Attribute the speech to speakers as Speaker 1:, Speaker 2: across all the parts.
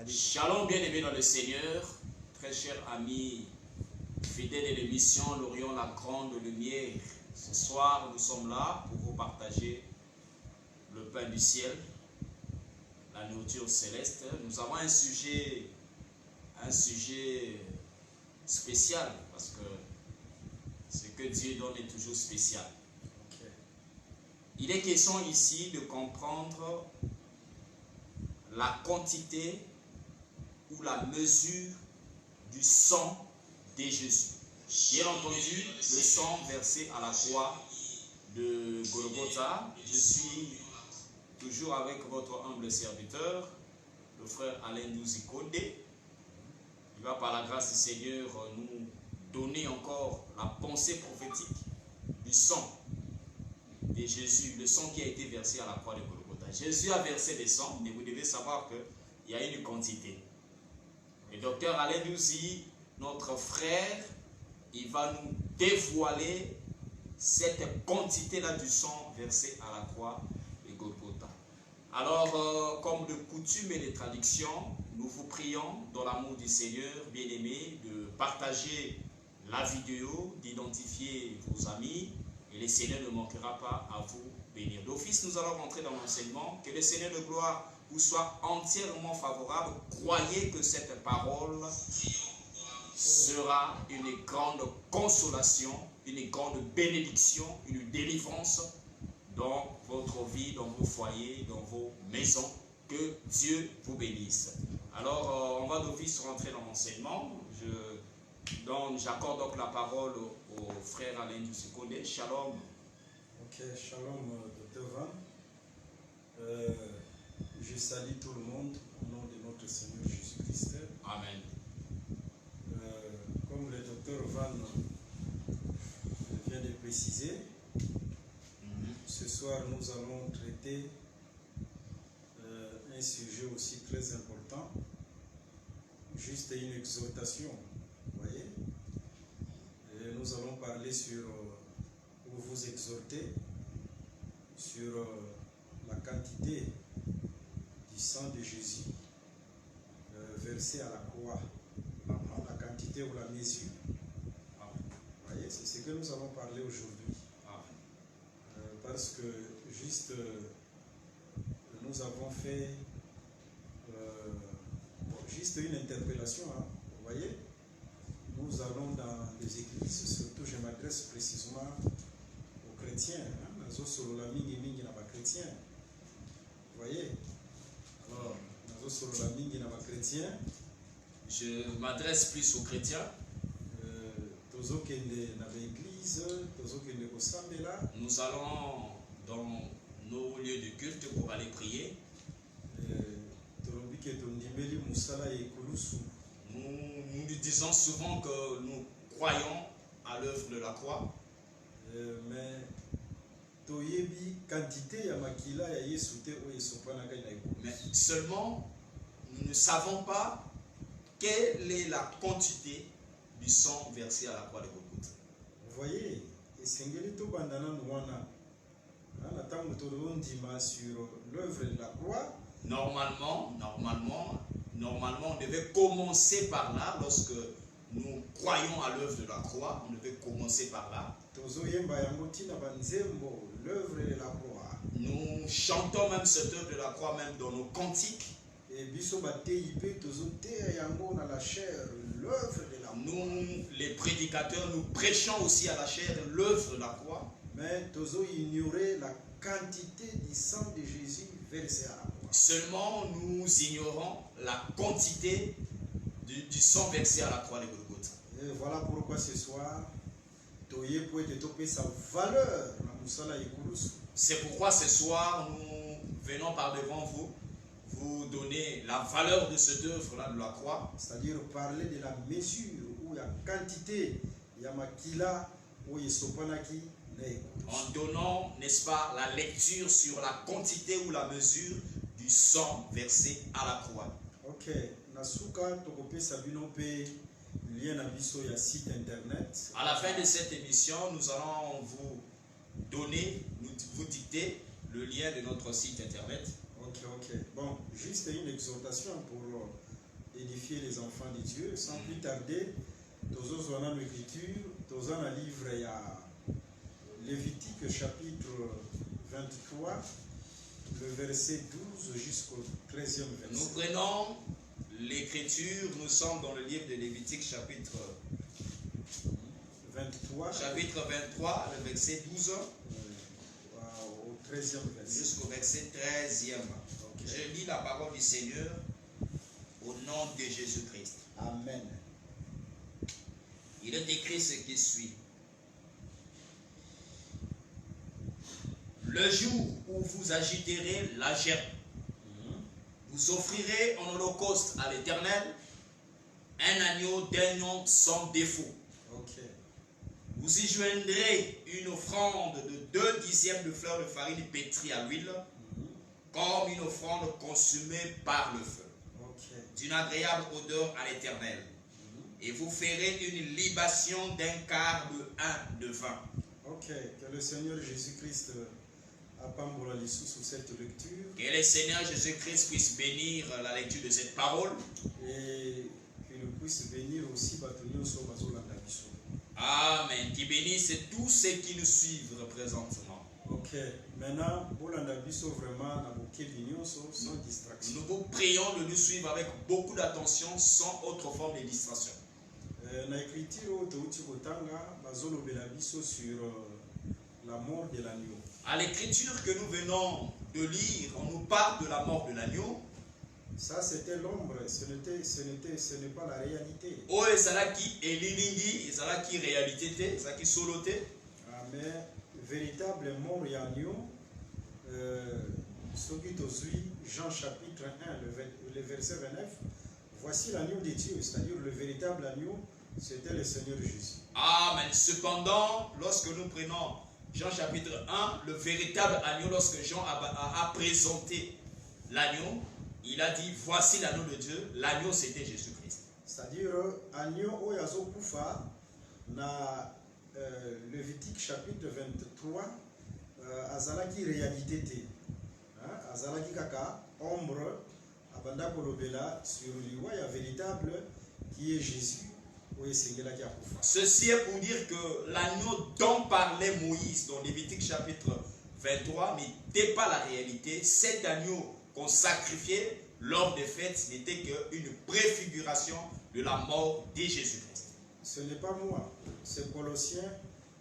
Speaker 1: Shalom, bien-aimés dans le Seigneur, très chers amis fidèles de l'émission L'Orient, la grande lumière. Ce soir, nous sommes là pour vous partager le pain du ciel, la nourriture céleste. Nous avons un sujet spécial parce que ce que Dieu donne est toujours spécial. Il est question ici de comprendre la quantité ou la mesure du sang de Jésus. Bien entendu, le sang versé à la croix de Golgotha. Je suis toujours avec votre humble serviteur, le frère Alain Douzikonde. Il va par la grâce du Seigneur nous donner encore la pensée prophétique du sang de Jésus, le sang qui a été versé à la croix de Golgotha. Jésus a versé le sang, mais vous devez savoir qu'il y a une quantité. Le docteur Alain Douzi, notre frère, il va nous dévoiler cette quantité-là du sang versé à la croix de Golgotha. Alors, comme de coutume et de tradition, nous vous prions dans l'amour du Seigneur, bien-aimés, de partager la vidéo, d'identifier vos amis, et le Seigneur ne manquera pas à vous bénir. D'office, nous allons rentrer dans l'enseignement. Que le Seigneur de gloire vous soit entièrement favorable. Croyez que cette parole sera une grande consolation, une grande bénédiction, une délivrance dans votre vie, dans vos foyers, dans vos maisons. Que Dieu vous bénisse. Alors, on va d'office rentrer dans l'enseignement. J'accorde donc la parole au frère Alain Douzikonde. Shalom.
Speaker 2: Ok, shalom, Dr. Van. Je salue tout le monde au nom de notre Seigneur Jésus-Christ.
Speaker 1: Amen.
Speaker 2: Comme le Dr. Van vient de préciser, ce soir nous allons traiter un sujet aussi très important, juste une exhortation, vous voyez. Et nous allons parler sur, ou vous exhorter, sur la quantité du sang de Jésus versé à la croix, la quantité ou la mesure. Vous voyez, c'est ce que nous allons parler aujourd'hui. Parce que juste, nous avons fait juste une interpellation, hein, vous voyez. Nous allons dans les églises, surtout je m'adresse précisément aux chrétiens, chrétiens. Vous voyez? Alors,
Speaker 1: je m'adresse plus aux chrétiens. Nous allons dans nos lieux de culte pour aller prier. Nous disons souvent que nous croyons à l'œuvre de la croix.
Speaker 2: Mais
Speaker 1: seulement, nous ne savons pas quelle est la quantité du sang versé à la croix de Golgotha.
Speaker 2: Vous voyez, sur l'œuvre de la croix.
Speaker 1: Normalement, on devait commencer par là. Lorsque nous croyons à l'œuvre de la croix, on devait commencer par là.
Speaker 2: L'œuvre de la croix.
Speaker 1: Nous chantons même cette œuvre de la croix, même dans nos cantiques. Nous, les prédicateurs, nous prêchons aussi à la chair l'œuvre de la croix.
Speaker 2: Mais ignorer la quantité du sang de Jésus versé à la croix.
Speaker 1: Seulement, nous ignorons la quantité du sang versé à la croix de Golgotha.
Speaker 2: Et voilà pourquoi ce soir, sa valeur.
Speaker 1: C'est pourquoi ce soir, nous venons par devant vous donner la valeur de cette œuvre-là de la croix.
Speaker 2: C'est-à-dire parler de la mesure ou la quantité
Speaker 1: en donnant, n'est-ce pas, la lecture sur la quantité ou la mesure du sang versé à la croix.
Speaker 2: Ok, Nasuka Tokopesa Binope, lien abisso ya site internet.
Speaker 1: À la fin de cette émission, nous allons vous donner, vous dicter le lien de notre site internet.
Speaker 2: Ok. Bon, juste une exhortation pour édifier les enfants de Dieu. Sans plus tarder, nous allons l'écriture, nous allons livre à Lévitique chapitre 23, le verset 12 jusqu'au 13e verset.
Speaker 1: Nous prenons l'écriture, nous sommes dans le livre de Lévitique chapitre
Speaker 2: 23,
Speaker 1: chapitre 23, le verset 12
Speaker 2: au 13e verset.
Speaker 1: jusqu'au verset 13e.
Speaker 2: Okay.
Speaker 1: Je lis la parole du Seigneur au nom de Jésus-Christ.
Speaker 2: Amen.
Speaker 1: Il est écrit ce qui suit. Le jour où vous agiterez la gerbe, vous offrirez en holocauste à l'Éternel un agneau d'un an sans défaut.
Speaker 2: Okay.
Speaker 1: Vous y joindrez une offrande de 2 dixièmes de fleur de farine pétrie à l'huile, comme une offrande consumée par le feu,
Speaker 2: Okay.
Speaker 1: d'une agréable odeur à l'Éternel. Et vous ferez une libation d'un quart de vin.
Speaker 2: Ok, que le Seigneur Jésus-Christ apambola l'issue sous cette lecture
Speaker 1: Que le Seigneur Jésus-Christ puisse bénir la lecture de cette parole.
Speaker 2: et qu'il puisse bénir aussi Batonio Sobazolanda Biso.
Speaker 1: Amen. Qui bénisse tous ceux qui nous suivent présentement.
Speaker 2: Ok, maintenant, Bolanda Biso vraiment n'a bouquet sans distraction.
Speaker 1: Nous vous prions de nous suivre avec beaucoup d'attention, sans autre forme de distraction.
Speaker 2: Na écriture Tauti Kotanga, Bazolobela Biso sur la mort de l'agneau.
Speaker 1: À l'écriture que nous venons de lire, on nous parle de la mort de l'agneau.
Speaker 2: Ça c'était l'ombre, ce n'est pas la réalité.
Speaker 1: Oh, ezalaki elilingi, ezalaki réalité te, ezalaki solo te.
Speaker 2: Mais véritable mort et agneau, ce qui suit Jean chapitre 1, le verset 29, voici l'agneau de Dieu, c'est-à-dire le véritable agneau, c'était le Seigneur Jésus.
Speaker 1: Amen. Cependant, lorsque nous prenons Jean chapitre 1, le véritable agneau, lorsque Jean a présenté l'agneau, il a dit, voici l'agneau de Dieu. L'agneau, c'était Jésus-Christ.
Speaker 2: C'est-à-dire, agneau oyazo kufa, na Lévitique chapitre 23, azalaki réalité te. Azalaki kaka, ombre, abanda kolobela, sur l'iwa, véritable, qui est Jésus.
Speaker 1: Ceci est pour dire que l'agneau dont parlait Moïse dans Lévitique chapitre 23 n'était pas la réalité. Cet agneau qu'on sacrifiait lors des fêtes n'était qu'une préfiguration de la mort de Jésus-Christ.
Speaker 2: Ce n'est pas moi, c'est Colossiens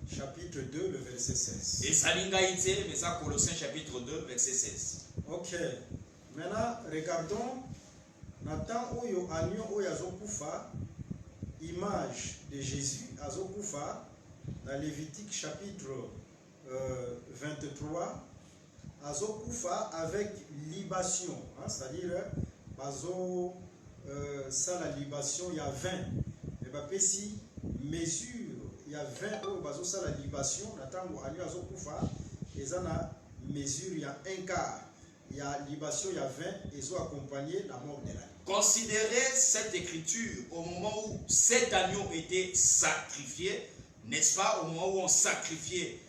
Speaker 2: chapitre 2, le verset 16.
Speaker 1: Et Salingaïté, mais ça Colossiens chapitre 2, verset 16.
Speaker 2: Ok, maintenant regardons Nathan Oyo agneau Oyazo Koufa. Image de Jésus, Azokufa, dans Lévitique chapitre 23, Azokufa avec libation, c'est-à-dire, Bazo, ça la libation, il y a 20. Et bien, si mesure, il y a 20 Bazo, ça la libation, Natango, Azokufa, et ça la mesure, il y a un quart. Il y a libation, il y a 20, et ils ont accompagné la mort de l'agneau.
Speaker 1: Considérez cette écriture au moment où cet agneau était sacrifié, n'est-ce pas? Au moment où on sacrifiait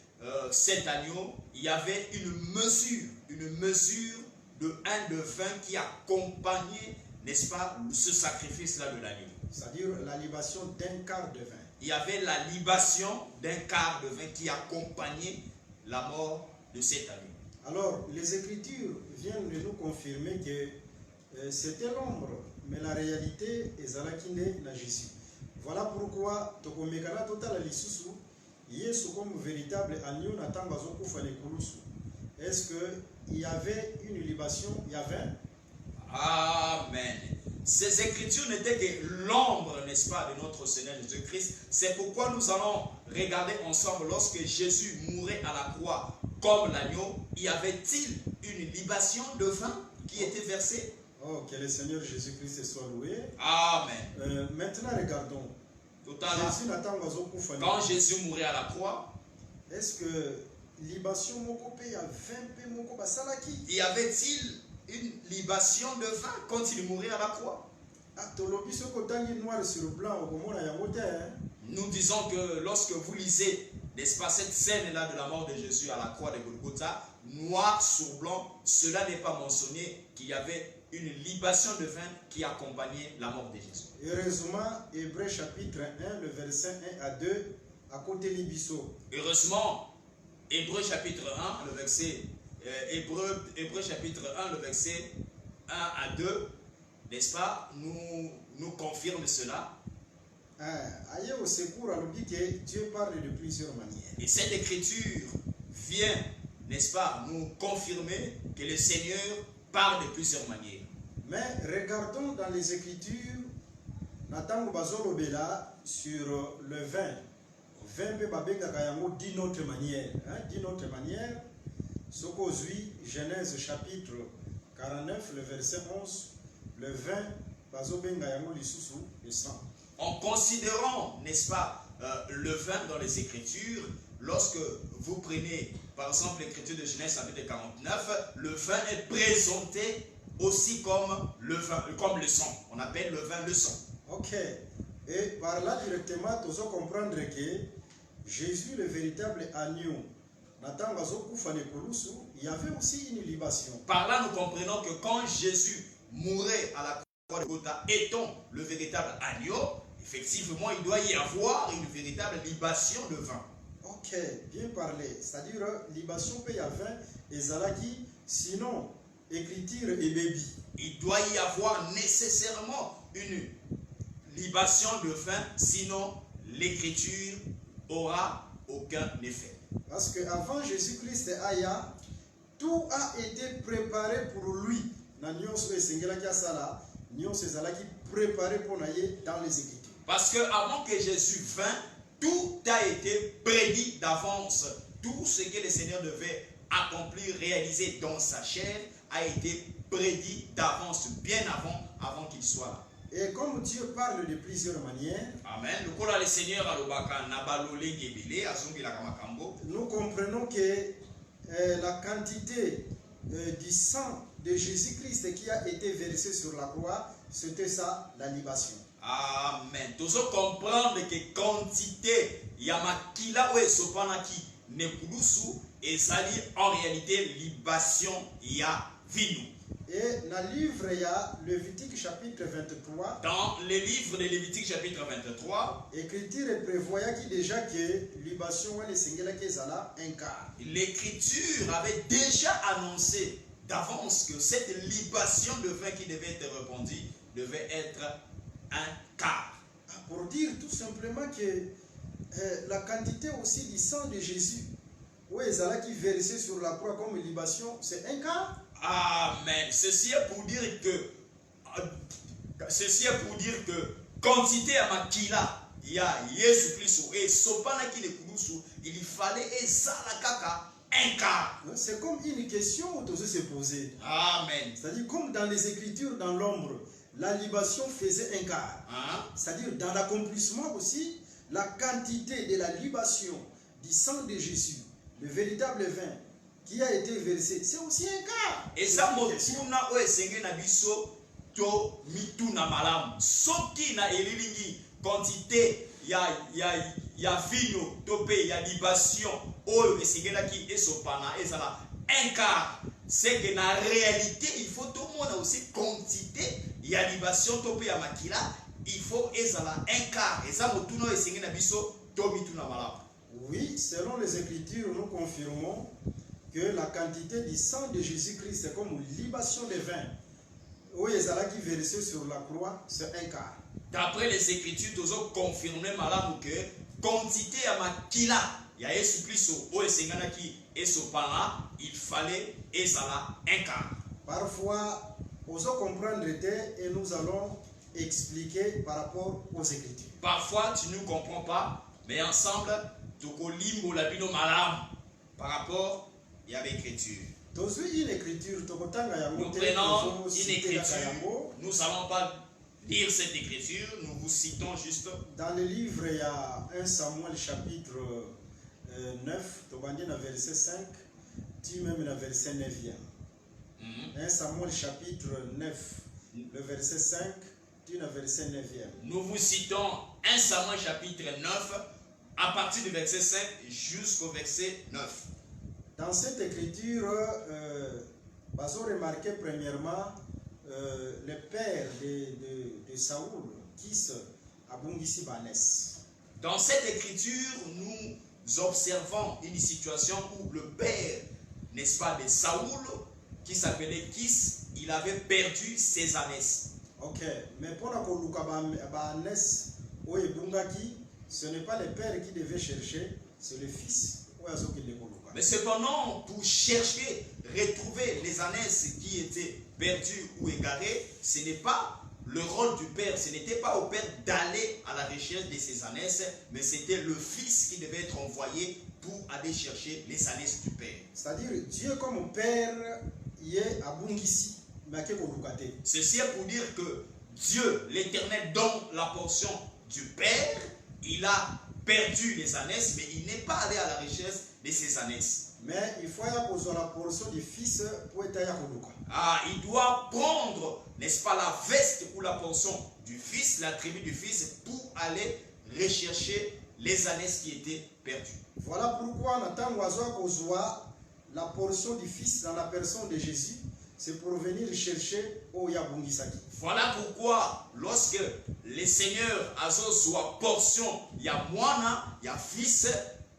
Speaker 1: cet agneau, il y avait une mesure de 1 de 20 qui accompagnait, n'est-ce pas, ce sacrifice-là de l'agneau.
Speaker 2: C'est-à-dire la libation d'un quart de 20.
Speaker 1: Il y avait la libation d'un quart de 20 qui accompagnait la mort de cet agneau.
Speaker 2: Alors, les Écritures viennent de nous confirmer que c'était l'ombre, mais la réalité est Zalakine na Jésus. Voilà pourquoi Tokomekana total lisusu Yesu comme véritable agneau n'attend pas au kulusu. Est-ce qu'il y avait une libation? Il y avait.
Speaker 1: Amen. Ces écritures n'étaient que l'ombre, n'est-ce pas, de notre Seigneur Jésus-Christ. C'est pourquoi nous allons regarder ensemble lorsque Jésus mourait à la croix comme l'agneau, y avait-il une libation de vin qui était versée?
Speaker 2: Oh, que le Seigneur Jésus-Christ soit loué.
Speaker 1: Amen.
Speaker 2: Maintenant, regardons.
Speaker 1: Quand Jésus mourait à la croix,
Speaker 2: est-ce que libation mokopé il y a 20 pe moko basalaki?
Speaker 1: Y avait-il une libation de vin quand il mourait à la croix?
Speaker 2: Noir sur blanc,
Speaker 1: nous disons que lorsque vous lisez, n'est-ce pas, cette scène-là de la mort de Jésus à la croix de Golgotha, noir sur blanc, cela n'est pas mentionné qu'il y avait une libation de vin qui accompagnait la mort de Jésus.
Speaker 2: Heureusement, Hébreu chapitre 1, le verset 1 à 2, à côté de Libiso.
Speaker 1: Heureusement, Hébreu chapitre 1, le verset Hébreu chapitre 1, le verset 1 à 2, n'est-ce pas, nous confirme cela.
Speaker 2: Aïe au secours, alors dit que Dieu parle de plusieurs manières.
Speaker 1: Et cette écriture vient, n'est-ce pas, nous confirmer que le Seigneur parle de plusieurs manières.
Speaker 2: Mais regardons dans les Écritures, Nathan Bazolo Bela sur le vin. Vin peut d'une autre manière. D'une autre manière, ce qu'aujourd'hui, Genèse chapitre 49, le verset 11, le vin, Bazobenga Yango Lisusu, le sang.
Speaker 1: En considérant, n'est-ce pas, le vin dans les Écritures, lorsque vous prenez, par exemple, l'écriture de Genèse chapitre 49, le vin est présenté aussi comme le vin, comme le sang. On appelle le vin le sang.
Speaker 2: Ok. Et par là, directement, tu dois comprendre que Jésus, le véritable agneau, il y avait aussi une libation.
Speaker 1: Par là, nous comprenons que quand Jésus mourait à la croix de Golgotha, étant le véritable agneau, effectivement, il doit y avoir une véritable libation de vin.
Speaker 2: Ok, bien parlé. C'est-à-dire, libation peut y avoir et zalaki, sinon, écriture et baby.
Speaker 1: Il doit y avoir nécessairement une libation de vin, sinon l'écriture aura aucun effet.
Speaker 2: Parce qu'avant Jésus-Christ, tout a été préparé pour lui. Préparé pour naïe dans les Écritures.
Speaker 1: Parce qu'avant que Jésus vint, tout a été prédit d'avance. Tout ce que le Seigneur devait accomplir, réaliser dans sa chair, a été prédit d'avance, bien avant qu'il soit là.
Speaker 2: Et comme Dieu parle de plusieurs manières,
Speaker 1: Amen. Le Seigneur
Speaker 2: nous comprenons que la quantité du sang de Jésus-Christ qui a été versé sur la croix, c'était ça, la libation.
Speaker 1: Amen. Nous comprendre que quantité yamakila ou sopanaki nekulusu ezali en réalité libation ya vino.
Speaker 2: Et dans le livre, il y a Lévitique chapitre 23.
Speaker 1: Dans le livre de Lévitique chapitre 23,
Speaker 2: l'écriture prévoyait déjà que libation ou les singela qui zala un quart.
Speaker 1: L'écriture avait déjà annoncé d'avance que cette libation de vin qui devait être répandue devait être un quart.
Speaker 2: Pour dire tout simplement que la quantité aussi du sang de Jésus, où Ezala qui versé sur la croix comme libation, c'est un quart.
Speaker 1: Amen. Ceci est pour dire que quantité à makila, il y a Jésus Christ et sopana qui le kurusu, il fallait Ezala kaka un quart.
Speaker 2: C'est comme une question où tu se poser.
Speaker 1: Amen.
Speaker 2: C'est-à-dire comme dans les Écritures, dans l'ombre, la libation faisait un quart. C'est-à-dire dans l'accomplissement aussi, la quantité de la libation du sang de Jésus, le véritable vin qui a été versé, c'est aussi un quart.
Speaker 1: Et ça, motuna oesenge na biso to mituna malam. Soki na elilingi quantité ya vino topé ya libation oyo esenge na ki esopana ezala un quart. C'est que na réalité il faut tout le monde aussi quantité ya libation topé ya makila. Il faut ezala un quart. Et ça motuna oesenge na biso to mituna malam.
Speaker 2: Oui, selon les Écritures, nous confirmons que la quantité du sang de Jésus-Christ comme libation de vin, où Ezala qui versé sur la croix, c'est un quart.
Speaker 1: D'après les Écritures, nous avons confirmé malam que quantité à makila, ya Yesu Christ au esengana qui est sopana, il fallait Ezala un quart.
Speaker 2: Parfois, nous allons comprendre et nous allons expliquer par rapport aux Écritures.
Speaker 1: Parfois, tu ne comprends pas, mais ensemble, tu limbo la bino malam par rapport à l'écriture.
Speaker 2: Nous prenons une écriture,
Speaker 1: nous n'allons pas lire cette écriture, nous vous citons juste.
Speaker 2: Dans le livre, il y a 1 Samuel chapitre 9, verset 5, tu même le verset 9e. 1 Samuel chapitre 9, le verset 5, tu le verset 9e.
Speaker 1: Nous vous citons 1 Samuel chapitre 9, à partir du verset 5 jusqu'au verset 9.
Speaker 2: Dans cette écriture, nous remarqué premièrement le père de Saoul, Kis Abungisi Banes.
Speaker 1: Dans cette écriture, nous observons une situation où le père, n'est-ce pas, de Saoul, qui s'appelait Kis, il avait perdu ses ânesses.
Speaker 2: Ok, mais pour la Koluka Banes, ce n'est pas le père qui devait chercher, c'est le fils.
Speaker 1: Mais cependant, pour chercher, retrouver les ânesses qui étaient perdues ou égarées, ce n'est pas le rôle du père, ce n'était pas au père d'aller à la recherche de ces ânesses, mais c'était le fils qui devait être envoyé pour aller chercher les ânesses du père.
Speaker 2: C'est-à-dire, Dieu comme père, il est à Bungisi, mais qui est
Speaker 1: ceci est pour dire que Dieu, l'Éternel, donne la portion du père, il a perdu les ânesses, mais il n'est pas allé à la recherche de ces ânesses.
Speaker 2: Mais il faut y avoir la portion du fils pour être à
Speaker 1: Ah, il doit prendre, n'est-ce pas, la veste ou la portion du fils, la tribu du fils, pour aller rechercher les ânesses qui étaient perdues.
Speaker 2: Voilà pourquoi Nathan Ozoa la portion du fils dans la personne de Jésus, c'est pour venir chercher Oya Bungisaki.
Speaker 1: Voilà pourquoi, lorsque le Seigneur a soit portion, il y a moine, il y a fils,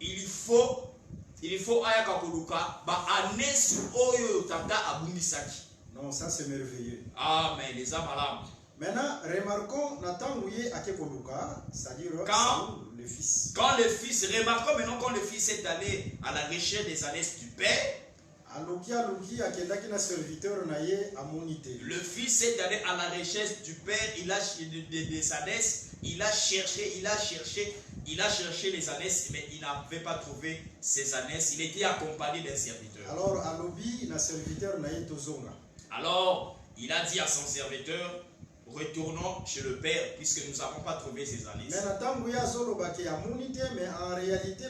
Speaker 1: il faut ayakakoluka ba anes oyo tata abungisaki.
Speaker 2: Non, ça c'est merveilleux.
Speaker 1: Ah, mais les âmes à l'âme.
Speaker 2: Maintenant, remarquons Nathan Ouye Akekoluka, c'est-à-dire le fils.
Speaker 1: Quand le fils, remarquons maintenant quand le fils est allé à la recherche des ânesses du père. Le fils est allé à la recherche du père, il a des ânesses, il a cherché les ânesses, mais il n'avait pas trouvé ces ânesses. Il était accompagné d'un serviteur. Alors, il a dit à son serviteur, retournons chez le père, puisque nous n'avons pas trouvé ces ânesses.
Speaker 2: Mais en réalité,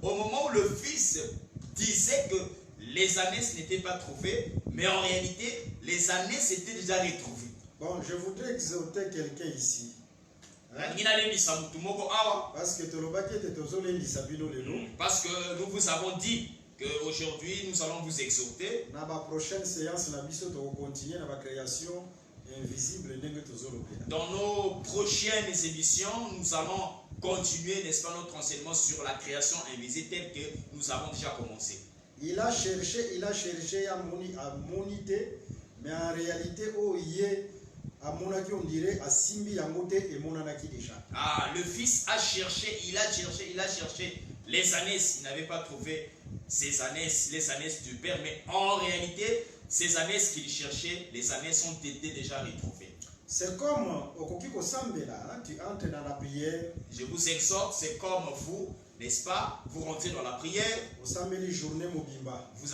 Speaker 1: au moment où le fils disait que les ânesses n'étaient pas trouvées, mais en réalité, les ânesses étaient déjà retrouvées.
Speaker 2: Bon, je voudrais exhorter quelqu'un ici.
Speaker 1: Parce que nous vous avons dit qu'aujourd'hui, nous allons vous exhorter.
Speaker 2: Dans la prochaine séance, nous allons continuer la création invisible.
Speaker 1: Dans nos prochaines émissions, nous allons continuer, n'est-ce pas, notre enseignement sur la création invisible telle que nous avons déjà commencé.
Speaker 2: Il a cherché à moniter, mais en réalité, on dirait à Simbi Yamote et Monanaki déjà.
Speaker 1: Ah, le fils a cherché, il a cherché les ânesses. Il n'avait pas trouvé ces ânesses, les ânesses du père, mais en réalité, ces ânesses qu'il cherchait, les ânesses ont été déjà retrouvées.
Speaker 2: C'est comme Okokiko Sambela, tu entres dans la prière.
Speaker 1: Je vous exhorte, c'est comme vous, n'est-ce pas? Vous rentrez dans la prière.
Speaker 2: Vous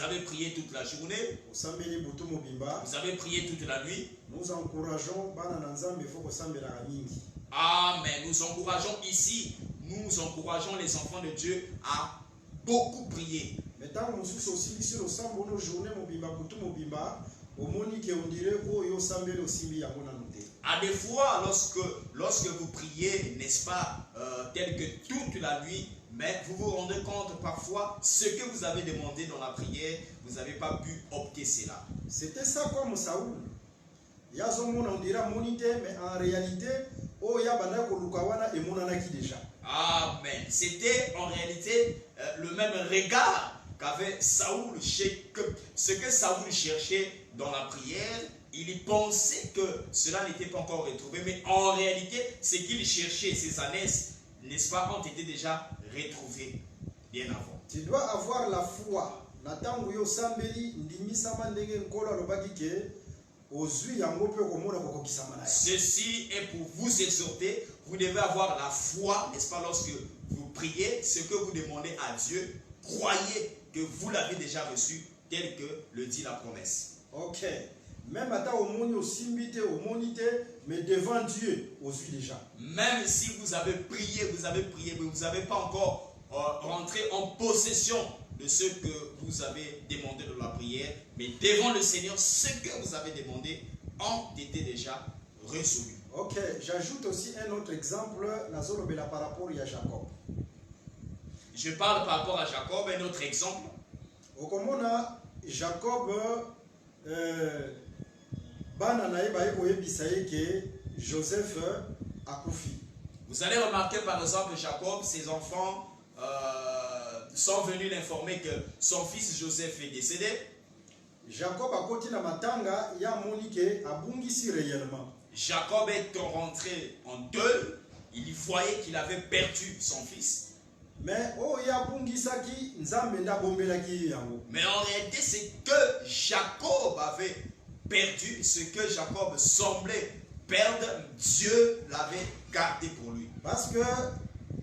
Speaker 1: avez prié toute la journée. Vous avez prié toute la nuit.
Speaker 2: Nous encourageons
Speaker 1: mais nous encourageons ici, nous encourageons les enfants de Dieu à beaucoup prier. À des fois, lorsque vous priez, n'est-ce pas, tel que toute la nuit, mais vous vous rendez compte parfois, ce que vous avez demandé dans la prière, vous n'avez pas pu opter cela.
Speaker 2: C'était ça comme Saoul. Il y a on dira monité, mais en réalité, déjà.
Speaker 1: Amen. C'était en réalité le même regard qu'avait Saoul. Ce que Saoul cherchait dans la prière, il pensait que cela n'était pas encore retrouvé, mais en réalité, ce qu'il cherchait, ces ânesses, n'est-ce pas, ont été déjà retrouvées bien avant.
Speaker 2: Tu dois avoir la foi.
Speaker 1: Ceci est pour vous exhorter. Vous devez avoir la foi, n'est-ce pas, lorsque vous priez, ce que vous demandez à Dieu, croyez que vous l'avez déjà reçu, tel que le dit la promesse.
Speaker 2: Ok. Même mais devant Dieu, déjà.
Speaker 1: Même si vous avez prié, mais vous n'avez pas encore rentré en possession de ce que vous avez demandé dans la prière, mais devant le Seigneur, ce que vous avez demandé ont été déjà résolus.
Speaker 2: Ok, j'ajoute aussi un autre exemple, par rapport à Jacob.
Speaker 1: Je parle par rapport à Jacob, un autre exemple.
Speaker 2: Jacob bana na ye ba yebisa ye ke Joseph akufi.
Speaker 1: Vous allez remarquer par exemple Jacob, ses enfants sont venus l'informer que son fils Joseph est décédé.
Speaker 2: Jacob akoti na matanga ya moni ke abungisi réellement.
Speaker 1: Jacob est rentré en deuil. Il voyait qu'il avait perdu son fils.
Speaker 2: Mais oh ya bungisaki nzambe nda bombelaki yango.
Speaker 1: Mais en réalité, c'est que Jacob avait perdu, ce que Jacob semblait perdre, Dieu l'avait gardé pour lui.
Speaker 2: Parce que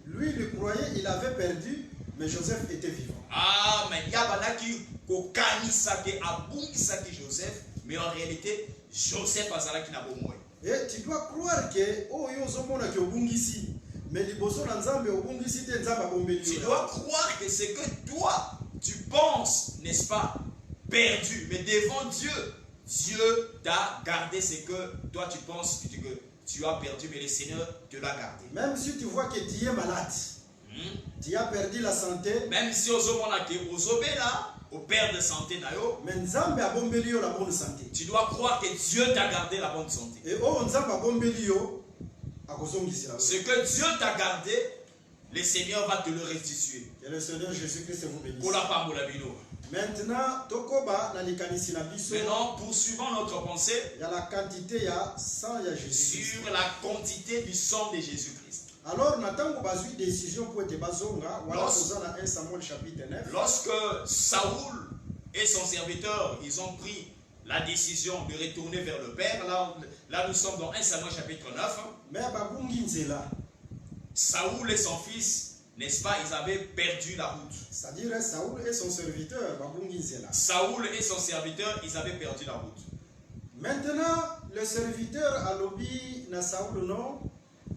Speaker 2: lui, il croyait il avait perdu, mais Joseph était vivant.
Speaker 1: Ah, mais il y a qui kokanisaki abungisaki Joseph, mais en réalité, Joseph azalaki na bomoi.
Speaker 2: Et tu dois croire que oh yo zomona ke obungisi, mais liboso na nzambe obungisi te nzamba bombeli.
Speaker 1: Tu dois croire que c'est que toi tu penses, n'est-ce pas, perdu, mais devant Dieu, Dieu t'a gardé ce que toi tu penses que tu as perdu, mais le Seigneur te l'a gardé.
Speaker 2: Même si tu vois que tu es malade, tu as perdu la santé,
Speaker 1: même si ozomona ke ozobela au père de santé nayo,
Speaker 2: mais nzambe a bombeli yo la bonne santé.
Speaker 1: tu dois croire que Dieu t'a gardé la bonne santé.
Speaker 2: Et oh nzambe a bombeli yo akozongisila.
Speaker 1: Ce que Dieu t'a gardé, le Seigneur va te le restituer.
Speaker 2: Que le Seigneur Jésus-Christ vous bénisse.
Speaker 1: Maintenant, poursuivons notre pensée
Speaker 2: il y a la quantité ya sang ya Jésus
Speaker 1: sur la quantité du sang de Jésus-Christ.
Speaker 2: Alors, natango bazui décision pour te bazonga, voilà dans 1 Samuel chapitre 9.
Speaker 1: Lorsque Saoul et son serviteur, ils ont pris la décision de retourner vers le Père, là nous sommes dans 1 Samuel chapitre 9.
Speaker 2: Mais babungi nzela.
Speaker 1: Saoul et son fils, n'est-ce pas, ils avaient perdu la route.
Speaker 2: C'est-à-dire Saoul et son serviteur, babungi nzela.
Speaker 1: Saoul et son serviteur, ils avaient perdu la route.
Speaker 2: Maintenant, le serviteur a lobby na Saoul non.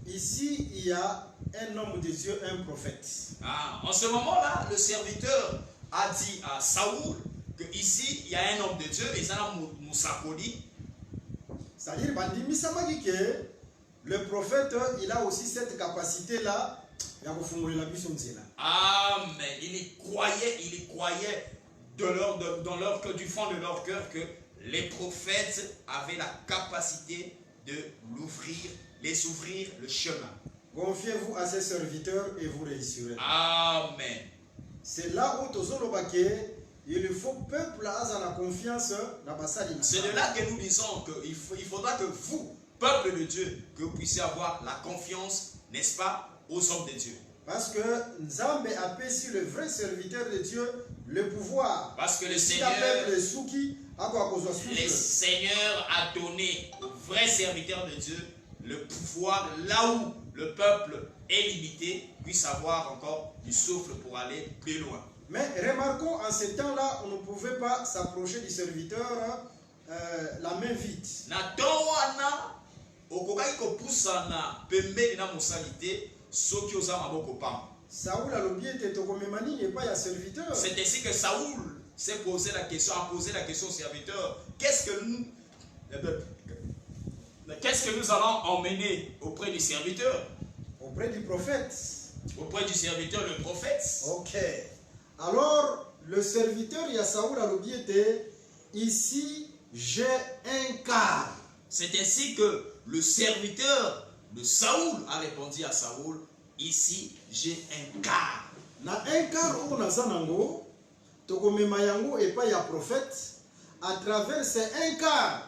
Speaker 2: Ici, il y a un homme de Dieu, un prophète.
Speaker 1: Ah, en ce moment-là, le serviteur a dit à Saoul que ici, il y a un homme de Dieu, et ça a Moussakoli.
Speaker 2: C'est-à-dire, que le prophète, il a aussi cette capacité-là.
Speaker 1: Ah, mais il croyait dans leur cœur, du fond de leur cœur, que les prophètes avaient la capacité de les ouvrir le chemin.
Speaker 2: Confiez-vous à ces serviteurs et vous réussirez.
Speaker 1: Amen.
Speaker 2: C'est là où il faut peuple à la confiance dans Bassali.
Speaker 1: C'est de là que nous disons qu'il faudra que vous, peuple de Dieu, que vous puissiez avoir la confiance, n'est-ce pas, aux hommes de Dieu. Parce que
Speaker 2: Nzambe a payé le vrai serviteur de Dieu le pouvoir.
Speaker 1: Parce que le Seigneur a donné au vrai serviteur de Dieu le pouvoir là où le peuple est limité, puisse avoir encore du souffle pour aller plus loin.
Speaker 2: Mais remarquons, en ce temps-là, on ne pouvait pas s'approcher du serviteur la main vide. Saoul a le serviteur.
Speaker 1: C'est ainsi que Saoul s'est posé la question, au serviteur, qu'est-ce que nous allons emmener auprès du serviteur?
Speaker 2: Auprès du prophète.
Speaker 1: Auprès du serviteur, le prophète.
Speaker 2: Ok. Alors, le serviteur, Saoul a l'objet, ici, j'ai un quart.
Speaker 1: C'est ainsi que le serviteur de Saoul a répondu à Saoul, ici, j'ai un quart.
Speaker 2: Na un quart où on a zanango, tokomema yango et pas ya prophète, à travers ces un quart,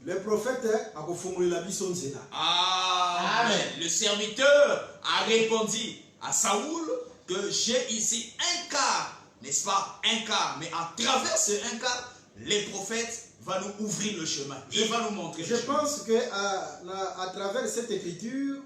Speaker 2: le prophète a confondé la bison zela.
Speaker 1: Amen. Le serviteur a répondu à Saoul que j'ai ici un quart, n'est-ce pas? Un quart, mais à travers ce un quart, les prophètes vont nous ouvrir le chemin. Il va nous montrer.
Speaker 2: Je pense que à travers cette écriture,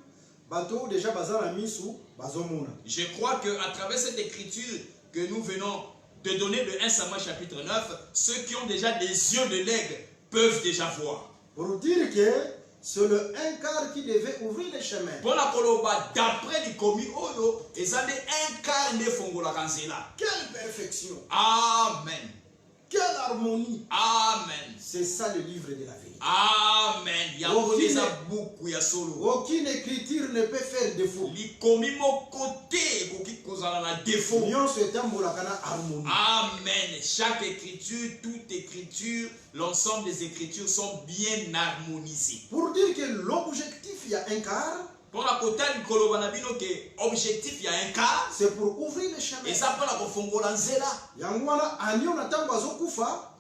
Speaker 2: bateau déjà bazala misu bazomona.
Speaker 1: Je crois que à travers cette écriture que nous venons de donner de 1 Samuel chapitre 9, ceux qui ont déjà des yeux de l'aigle peuvent déjà voir.
Speaker 2: Pour dire que c'est le un quart qui devait ouvrir le chemin.
Speaker 1: Pour la koloba, d'après les commis Olo, ils avaient un quart de fongola kansela.
Speaker 2: Quelle perfection!
Speaker 1: Amen.
Speaker 2: Quelle harmonie!
Speaker 1: Amen.
Speaker 3: C'est ça le livre de la vérité.
Speaker 1: Amen. Il y a beaucoup de solo.
Speaker 3: Aucune écriture ne peut faire défaut.
Speaker 1: Amen. Chaque écriture, toute écriture, l'ensemble des écritures sont bien harmonisées.
Speaker 3: Pour dire que l'objectif, il y a un quart.
Speaker 1: Pour la côté de l'objectif, il y a un quart.
Speaker 3: C'est pour ouvrir le chemin.
Speaker 1: Et ça peut la kongola nzela.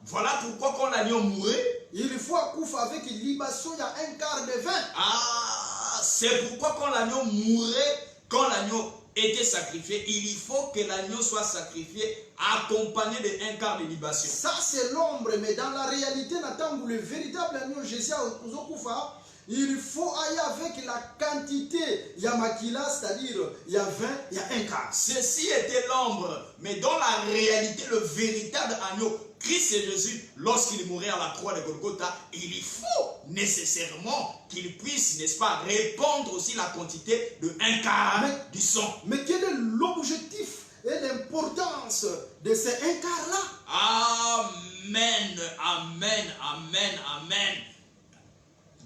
Speaker 1: Voilà pourquoi quand l'agneau mourait,
Speaker 3: il faut couper avec libation, il y a un quart de vin.
Speaker 1: Ah, c'est pourquoi quand l'agneau mourait, quand l'agneau était sacrifié, il faut que l'agneau soit sacrifié accompagné d'un quart de libation.
Speaker 3: Ça c'est l'ombre, mais dans la réalité, le véritable agneau Jésus il faut aller avec la quantité yamakila, c'est-à-dire il y a 20, il y a un quart.
Speaker 1: Ceci était l'ombre, mais dans la réalité, le véritable agneau, Christ et Jésus, lorsqu'il mourait à la croix de Golgotha, il faut nécessairement qu'il puisse, n'est-ce pas, répandre aussi la quantité de un quart du sang.
Speaker 3: Mais quel est l'objectif et l'importance de ces un quart-là?
Speaker 1: Amen, amen, amen, amen.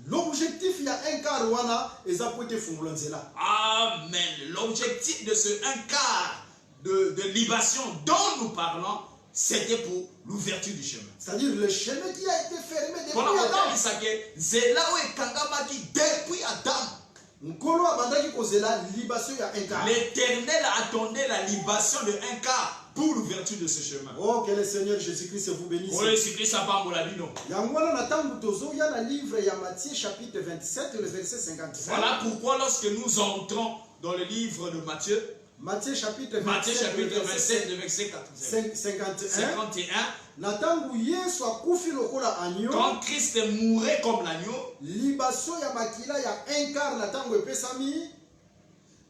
Speaker 3: L'objectif, il y a un quart et ça peut être là.
Speaker 1: Amen. L'objectif de ce un quart de libation dont nous parlons, c'était pour l'ouverture du chemin.
Speaker 3: C'est-à-dire le chemin qui a été fermé depuis
Speaker 1: Adam. L'Éternel attendait la libation de un quart pour l'ouverture de ce chemin.
Speaker 3: Oh, que le Seigneur Jésus-Christ vous bénisse.
Speaker 1: Oh, Jésus-Christ a pas la vie, non.
Speaker 3: Il y a le livre, il y a Matthieu chapitre 27, le verset 55.
Speaker 1: Voilà pourquoi lorsque nous entrons dans le livre de Matthieu,
Speaker 3: Matthieu chapitre 27,
Speaker 1: le verset 51. Quand Christ mourait comme l'agneau,
Speaker 3: libation ya makila ya un quart natango epesami,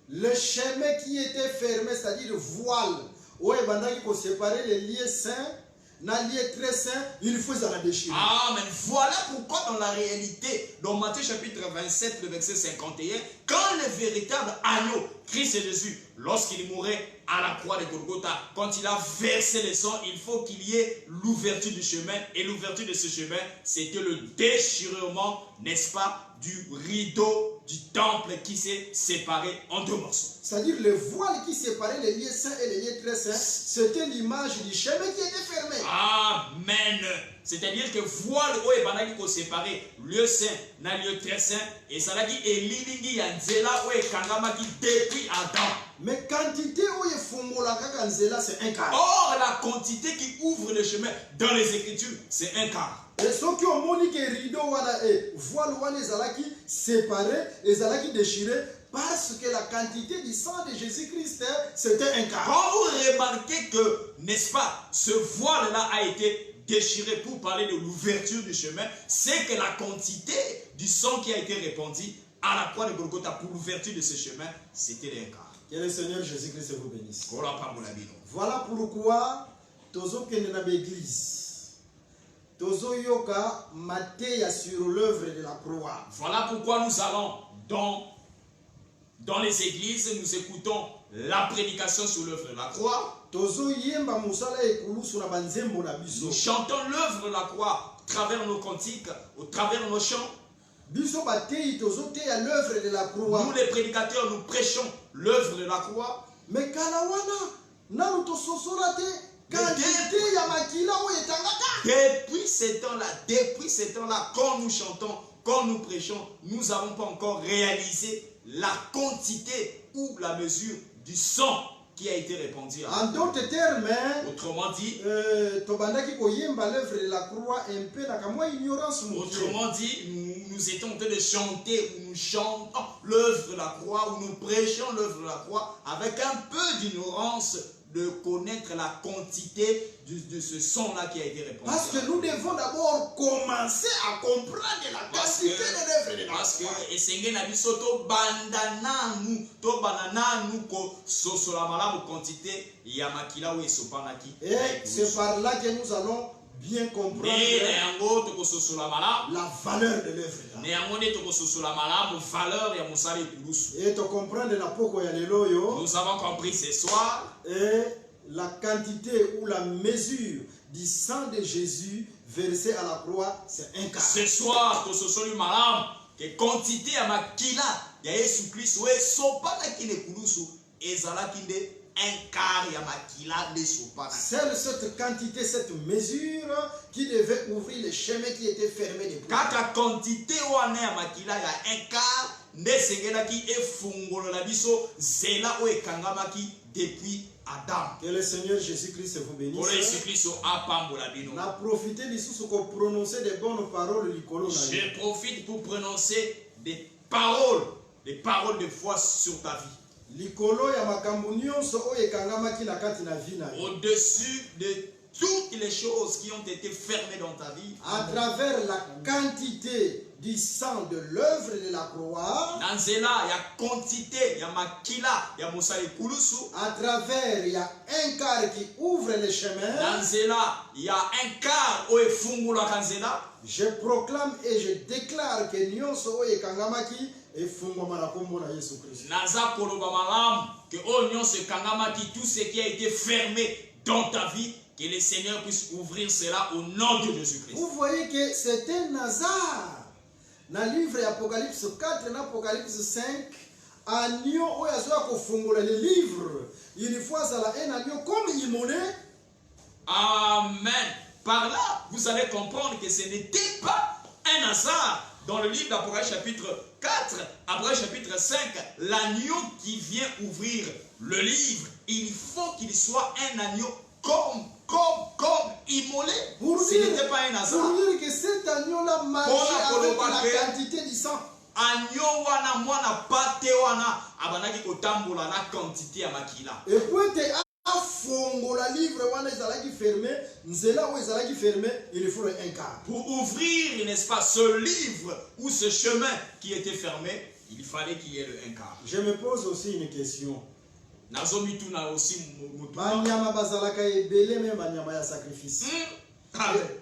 Speaker 3: le chemin qui était fermé, c'est-à-dire voile, où est bandaki pour séparer les lieux saints, na lieu très saint, il faut la déchirer.
Speaker 1: Amen. Voilà pourquoi dans la réalité, dans Matthieu chapitre 27, le verset 51, quand le véritable agneau, Christ et Jésus, lorsqu'il mourait à la croix de Golgotha, quand il a versé le sang, il faut qu'il y ait l'ouverture du chemin. Et l'ouverture de ce chemin, c'était le déchirement, n'est-ce pas, du rideau du temple qui s'est séparé en deux morceaux.
Speaker 3: C'est-à-dire le voile qui séparait les lieux saints et les lieux très saints, c'était l'image du chemin qui était fermé.
Speaker 1: Amen. C'est-à-dire que voile où est banaki ko séparé lieu saint na lieu très saint et ça l'a dit elilingi ya nzela où est kangamaki depuis Adam.
Speaker 3: Mais quantité où est fongola kaka nzela c'est un quart.
Speaker 1: Or la quantité qui ouvre le chemin dans les Écritures c'est un quart.
Speaker 3: Et ceux qui ont monique rideau wana et voile wana ezalaki séparé, ezalaki déchiré parce que la quantité du sang de Jésus-Christ c'était un quart.
Speaker 1: Quand vous remarquez que, n'est-ce pas, ce voile-là a été déchiré pour parler de l'ouverture du chemin, c'est que la quantité du sang qui a été répandu à la croix de Golgotha pour l'ouverture de ce chemin, c'était un quart.
Speaker 3: Que le Seigneur Jésus-Christ vous bénisse.
Speaker 1: Voilà
Speaker 3: pourquoi tozo kende na l'église. Tozo yoka mateya sur l'œuvre de la croix.
Speaker 1: Voilà pourquoi nous allons dans les églises, nous écoutons la prédication sur l'œuvre de la croix.
Speaker 3: Nous
Speaker 1: chantons l'œuvre de la croix à travers nos cantiques, au travers nos chants.
Speaker 3: Nous
Speaker 1: les prédicateurs, nous prêchons l'œuvre de la croix.
Speaker 3: Mais
Speaker 1: depuis ces temps-là, quand nous chantons, quand nous prêchons, nous n'avons pas encore réalisé la quantité ou la mesure du sang qui a été répandu.
Speaker 3: En d'autres termes,
Speaker 1: autrement dit, nous étions en train de chanter, ou nous chantons l'œuvre de la croix, ou nous prêchons l'œuvre de la croix avec un peu d'ignorance de connaître la quantité de ce son-là qui a été répandu.
Speaker 3: Parce que nous devons d'abord commencer à comprendre la quantité de l'œuvre de la croix.
Speaker 1: Parce que esenge na biso to bandana nous ko sosola malamu quantité ya makila ou esopanaki.
Speaker 3: Et c'est par là que nous allons bien comprendre la valeur de l'œuvre. Et tu comprends la poko ya lelo yo.
Speaker 1: Nous avons compris ce soir.
Speaker 3: Et la quantité ou la mesure du sang de Jésus versé à la croix, c'est un quart.
Speaker 1: Ce soir, to sosoli malam que quantité ya makila ya Yesu Kristo we sopana kine kulusu ezala kinde un quart ya makila de sopana.
Speaker 3: Seule cette quantité, cette mesure qui devait ouvrir les chemins qui étaient fermés depuis.
Speaker 1: Kaka quantité wana ya makila ya un quart nde sengelaki efungolola biso zela o ekangamaki depuis Adam.
Speaker 3: Que le Seigneur Jésus-Christ vous bénisse.
Speaker 1: Na
Speaker 3: profité lisusu ko prononcer des bonnes paroles likolo na yo.
Speaker 1: Je profite pour prononcer des paroles de foi sur ta vie.
Speaker 3: Likolo ya makambo nyonso oyo ekangamaki na kati na vie na yo.
Speaker 1: Au-dessus de toutes les choses qui ont été fermées dans ta vie.
Speaker 3: À travers la quantité du sang de l'œuvre de la croix.
Speaker 1: Nanzela ya quantité ya makila ya mosali kulusu.
Speaker 3: À travers il y a un quart qui ouvre les chemins.
Speaker 1: Nanzela ya un quart o efungula kanzela.
Speaker 3: Je proclame et je déclare que nyonso oyo ekangamaki efungwama na kombo na Yesu Christ.
Speaker 1: Naza koloba malamu que o nyonso ekangamaki tout ce qui a été fermé dans ta vie. Que le Seigneur puisse ouvrir cela au nom de Jésus-Christ.
Speaker 3: Vous voyez que c'était Nazar. Dans le livre Apocalypse 4 et Apocalypse 5, agneau où il y a les livres, il faut un agneau comme immolé.
Speaker 1: Amen. Par là, vous allez comprendre que ce n'était pas un hasard. Dans le livre d'Apocalypse chapitre 4, Apocalypse chapitre 5, l'agneau qui vient ouvrir le livre, il faut qu'il soit un agneau comme immolé. Ce n'était pas un hasard.
Speaker 3: Pour dire que cet agneau-là marchait avec la quantité du sang.
Speaker 1: Agneau wana mwana pate wana abanaki kotambola na quantité ya makila.
Speaker 3: Et puis te afongo la livre wana ezalaki fermé, nzela ou ezalaki fermé, il faut un quart.
Speaker 1: Pour ouvrir, n'est-ce pas, ce livre ou ce chemin qui était fermé, il fallait qu'il y ait le un quart.
Speaker 3: Je me pose aussi une question.
Speaker 1: Nazomituna aussi
Speaker 3: banyama bazalaka ebele me banyama ya sacrifice.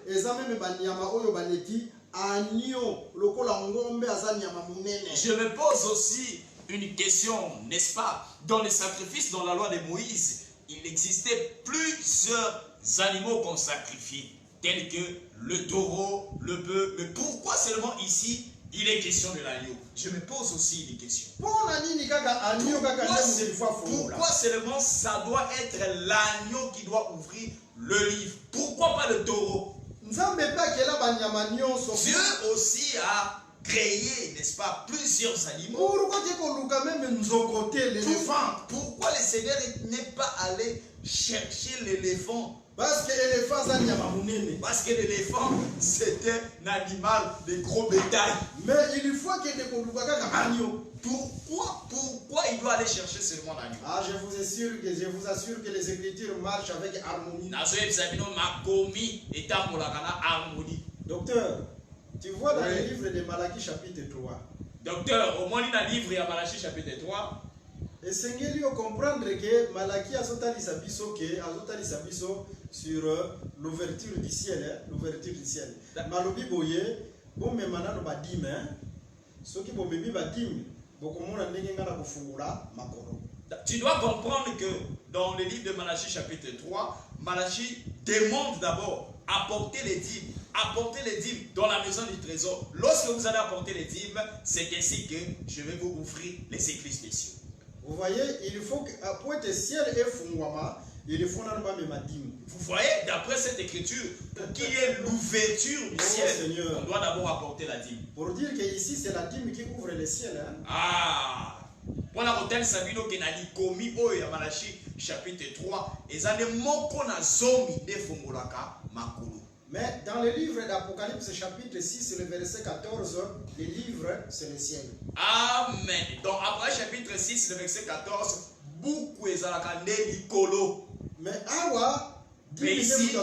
Speaker 3: Eza même banyama oyo baleki agneau lokola ngombe aza nyama munene.
Speaker 1: Je me pose aussi une question, n'est-ce pas? Dans les sacrifices, dans la loi de Moïse, il existait plusieurs animaux qu'on sacrifie, tels que le taureau, le bœuf. Mais pourquoi seulement ici il est question de l'agneau? Je me pose aussi des questions. Pourquoi seulement ça doit être l'agneau qui doit ouvrir le livre? Pourquoi pas le taureau? Dieu aussi a créé, n'est-ce pas, plusieurs animaux. Pourquoi le Seigneur n'est pas allé chercher l'éléphant?
Speaker 3: Parce que
Speaker 1: l'éléphant, c'était un animal de gros bétail.
Speaker 3: Mais il faut que
Speaker 1: pourquoi il doit aller chercher seulement l'agneau?
Speaker 3: Ah, je vous assure que les Écritures marchent avec harmonie. Docteur, tu vois dans le livre de Malachie chapitre 3.
Speaker 1: Docteur, au moins dans le livre de Malachie chapitre 3.
Speaker 3: Et Seigneur, il faut comprendre que Malachie a sur l'ouverture du ciel. L'ouverture du ciel. Malobi boye, bon mais maintenant nous badim, ceux qui vont bébé badim, beaucoup moins n'engagent pas la fungula makoro.
Speaker 1: Tu dois comprendre que dans le livre de Malachie chapitre 3, Malachie demande d'abord apporter les dîmes. Apporter les dîmes dans la maison du trésor. Lorsque vous allez apporter les dîmes, c'est ainsi que je vais vous offrir les églises des cieux.
Speaker 3: Vous voyez, il faut que pour être ciel et fungwama, il faut pas même dîme.
Speaker 1: Vous voyez, d'après cette écriture, pour qu'il y ait l'ouverture du ciel, Seigneur, on doit d'abord apporter la dîme.
Speaker 3: Pour dire que ici c'est la dîme qui ouvre le ciel. Hein?
Speaker 1: Ah! Pour la hôtel Sabino qui n'a commis au Malachi chapitre 3, et ça ne moko na zomi de fungulaka makulu.
Speaker 3: Mais dans le livre d'Apocalypse chapitre 6, le verset 14, le livre c'est le ciel.
Speaker 1: Amen. Dans Apocalypse chapitre 6, le verset 14, beaucoup ezalaka likolo.
Speaker 3: Mais awa,
Speaker 1: ici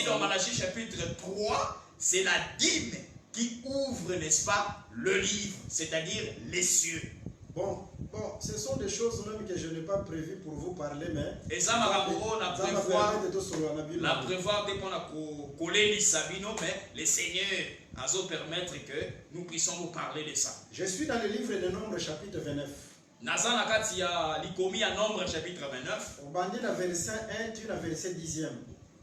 Speaker 1: dans Malachie chapitre 3, c'est la dîme qui ouvre, n'est-ce pas, le livre, c'est-à-dire les cieux.
Speaker 3: Bon, ce sont des choses même que je n'ai pas prévu pour vous parler, mais
Speaker 1: et ça m'a la prévoir dès qu'on a collé les sabino, mais le Seigneur a permettre que nous puissions vous parler de ça.
Speaker 3: Je suis dans le livre de Nombres chapitre 29.
Speaker 1: Nazana katia likomi à Nombre chapitre 29.
Speaker 3: On bandit la verset 1, tu la verset 10e.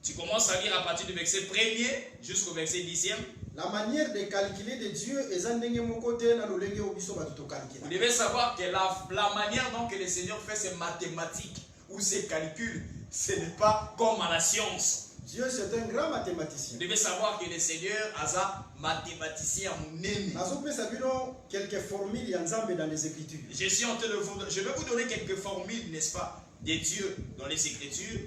Speaker 1: Tu commences à lire à partir du verset 1er jusqu'au verset 10e.
Speaker 3: La manière de calculer de Dieu est en dengue mon côté na lolenge obiso batuto
Speaker 1: Vous
Speaker 3: calculer.
Speaker 1: devez savoir que la manière dont que le Seigneur fait ses mathématiques ou ses calculs, ce n'est pas comme à la science.
Speaker 3: Dieu c'est un grand mathématicien.
Speaker 1: Vous devez savoir que le Seigneur a un mathématicien munene.
Speaker 3: Nazopesa bino quelques formules ya Nzambe dans les Écritures.
Speaker 1: Je vais vous donner quelques formules, n'est-ce pas, de Dieu dans les Écritures.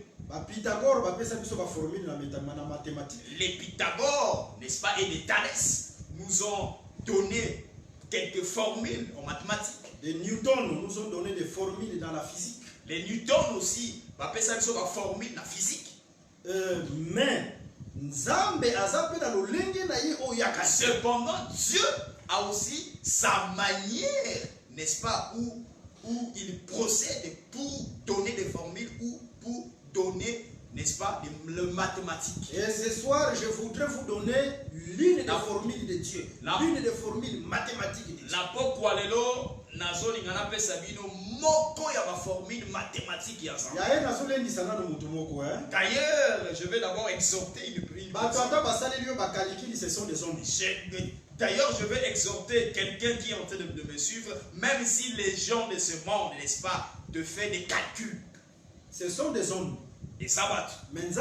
Speaker 3: Pythagore bapesa biso ba formule na mathématique.
Speaker 1: Les Pythagore, n'est-ce pas, et les Thalès nous ont donné quelques formules en mathématiques.
Speaker 3: Les Newton nous ont donné des formules dans la physique.
Speaker 1: Les Newton aussi, bapesa biso ba formule na physique.
Speaker 3: Mais Nzambe azape na lolenge na ye oyaka.
Speaker 1: Cependant, Dieu a aussi sa manière, n'est-ce pas, où il procède pour donner des formules ou pour donner, n'est-ce pas, le mathématique.
Speaker 3: Et ce soir, je voudrais vous donner l'une des formules de Dieu, l'une des formules mathématiques de Dieu.
Speaker 1: La pokwalelo nazoli ngana pesa bino moko ya ba formule mathématique ya ça.
Speaker 3: Ya ena zoleni sana no mutu moko
Speaker 1: D'ailleurs, je vais d'abord exhorter une
Speaker 3: Batata basali yo ba calcul, ce sont des hommes.
Speaker 1: D'ailleurs, je vais exhorter quelqu'un qui est en train de me suivre, même si les gens de ce monde, n'est-ce pas, de faire des calculs.
Speaker 3: Ce sont des hommes.
Speaker 1: Des sabbats.
Speaker 3: Mais
Speaker 1: tu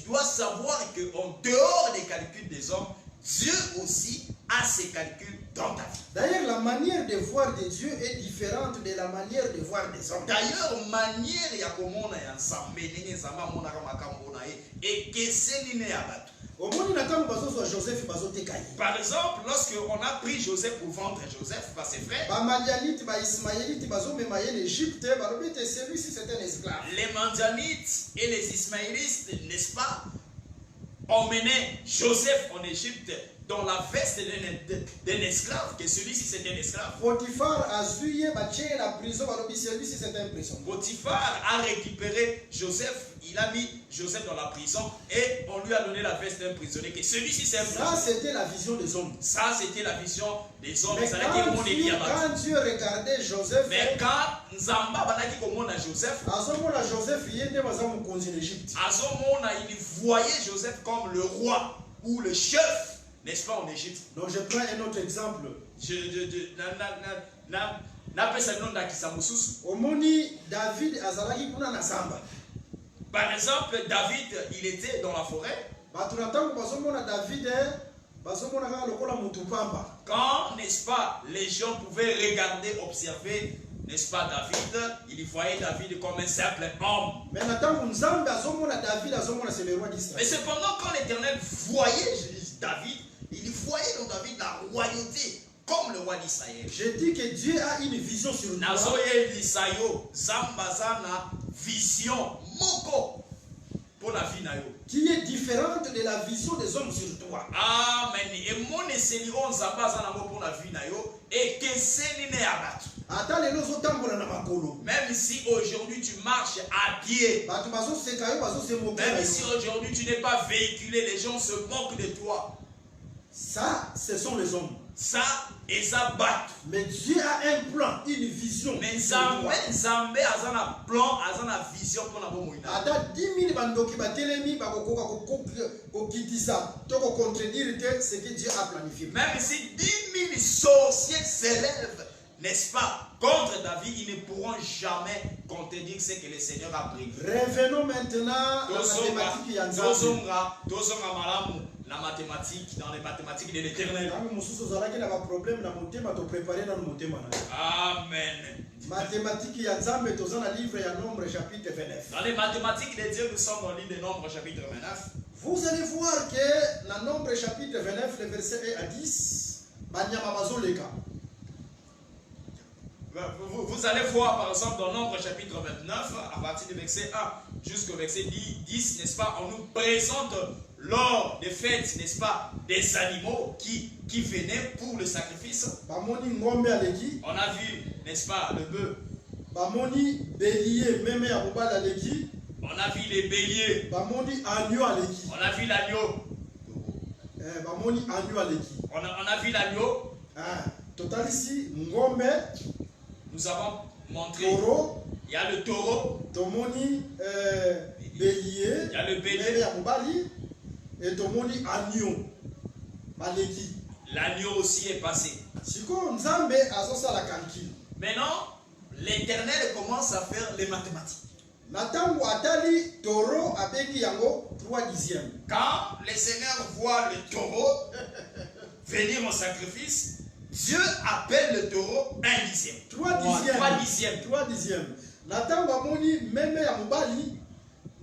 Speaker 1: dois savoir qu'en dehors des calculs des hommes, Dieu aussi a ses calculs dans ta vie.
Speaker 3: D'ailleurs, la manière de voir de Dieu est différente de la manière de voir des hommes.
Speaker 1: D'ailleurs, manière ya komona ya nzambe ndenge nzambe amonaka makambo na ye ekeseni ne ya bato.
Speaker 3: Par
Speaker 1: exemple, lorsqu'on a pris Joseph pour vendre Joseph par ses frères, les Madianites et les Ismaélites, n'est-ce pas, emmenaient Joseph en Égypte dans la veste d'un esclave, que celui-ci c'était un esclave.
Speaker 3: Potiphar a zuyé la prison, celui-ci c'était un prison.
Speaker 1: Potiphar a récupéré Joseph, il a mis Joseph dans la prison et on lui a donné la veste d'un prisonnier, que celui-ci c'est un prisonnier.
Speaker 3: Ça c'était la vision des hommes.
Speaker 1: Ça c'était la vision des hommes.
Speaker 3: Mais quand Dieu regardait Joseph,
Speaker 1: mais quand Nzamba banaki komona Joseph, il voyait Joseph comme le roi ou le chef, n'est-ce pas, en Égypte.
Speaker 3: Donc je prends un autre exemple. David azalaki kuna na samba.
Speaker 1: Par exemple, David, il était dans la forêt. Quand, n'est-ce pas, les gens pouvaient regarder, observer, n'est-ce pas, David, ils voyaient David comme un simple homme.
Speaker 3: Mais
Speaker 1: cependant, quand l'Éternel voyait David, il voyait dans David la royauté comme le roi d'Israël.
Speaker 3: Je dis que Dieu a une vision sur nous.
Speaker 1: Vision moko pour la vie nayo,
Speaker 3: qui est différente de la vision des hommes sur toi.
Speaker 1: Amen. Et mon esseli on zambaza na pour la vie nayo et que c'est ne abatu. Même si aujourd'hui tu marches à pied, même si aujourd'hui tu n'es pas véhiculé, les gens se moquent de toi.
Speaker 3: Ça, ce sont les hommes.
Speaker 1: Ça, et ça bat.
Speaker 3: Mais Dieu a un plan, une vision.
Speaker 1: Mais Zambé a un plan, a une vision pour la bonne.
Speaker 3: Ada 10 000 bandoki batelemi bakokoka kokitisa to ko contredire ce que Dieu a planifié.
Speaker 1: Même si 10 000 sorciers s'élèvent, n'est-ce pas, contre David, ils ne pourront jamais contredire ce que le Seigneur a prévu.
Speaker 3: Revenons maintenant à la mathématique
Speaker 1: malamu. La mathématique, dans les mathématiques de l'Éternel. Amen.
Speaker 3: Mathématiques ya Nzambe toza na livre ya Nombre chapitre 29.
Speaker 1: Dans les mathématiques de Dieu, nous sommes dans le livre de Nombre chapitre 29.
Speaker 3: Vous allez voir que dans Nombre chapitre 29, le verset 1 à 10, banyama bazoleka.
Speaker 1: Vous allez voir par exemple dans Nombre chapitre 29, à partir du verset 1 jusqu'au verset 10, n'est-ce pas, on nous présente lors des fêtes, n'est-ce pas, des animaux qui venaient pour le sacrifice. On a vu, n'est-ce pas, le bœuf. On a vu les béliers. On a vu l'agneau. On a vu l'agneau.
Speaker 3: Total ici, ngombe.
Speaker 1: Nous avons montré.
Speaker 3: Taureau.
Speaker 1: Il y a le taureau.
Speaker 3: Tomoni.
Speaker 1: Il
Speaker 3: bélier,
Speaker 1: Il y a le bélier.
Speaker 3: meme ya mobali, et tomoni agneau. Baleki.
Speaker 1: L'agneau aussi est passé.
Speaker 3: Siko nzambe azosa la calcul.
Speaker 1: Maintenant, l'Éternel commence à faire les mathématiques.
Speaker 3: Natango atali taureau abeki yango 3/10.
Speaker 1: Quand le Seigneur voit le taureau venir au sacrifice, Dieu appelle le taureau 1/10.
Speaker 3: 3/10. 3/10. Natango amoni meme ya mobali,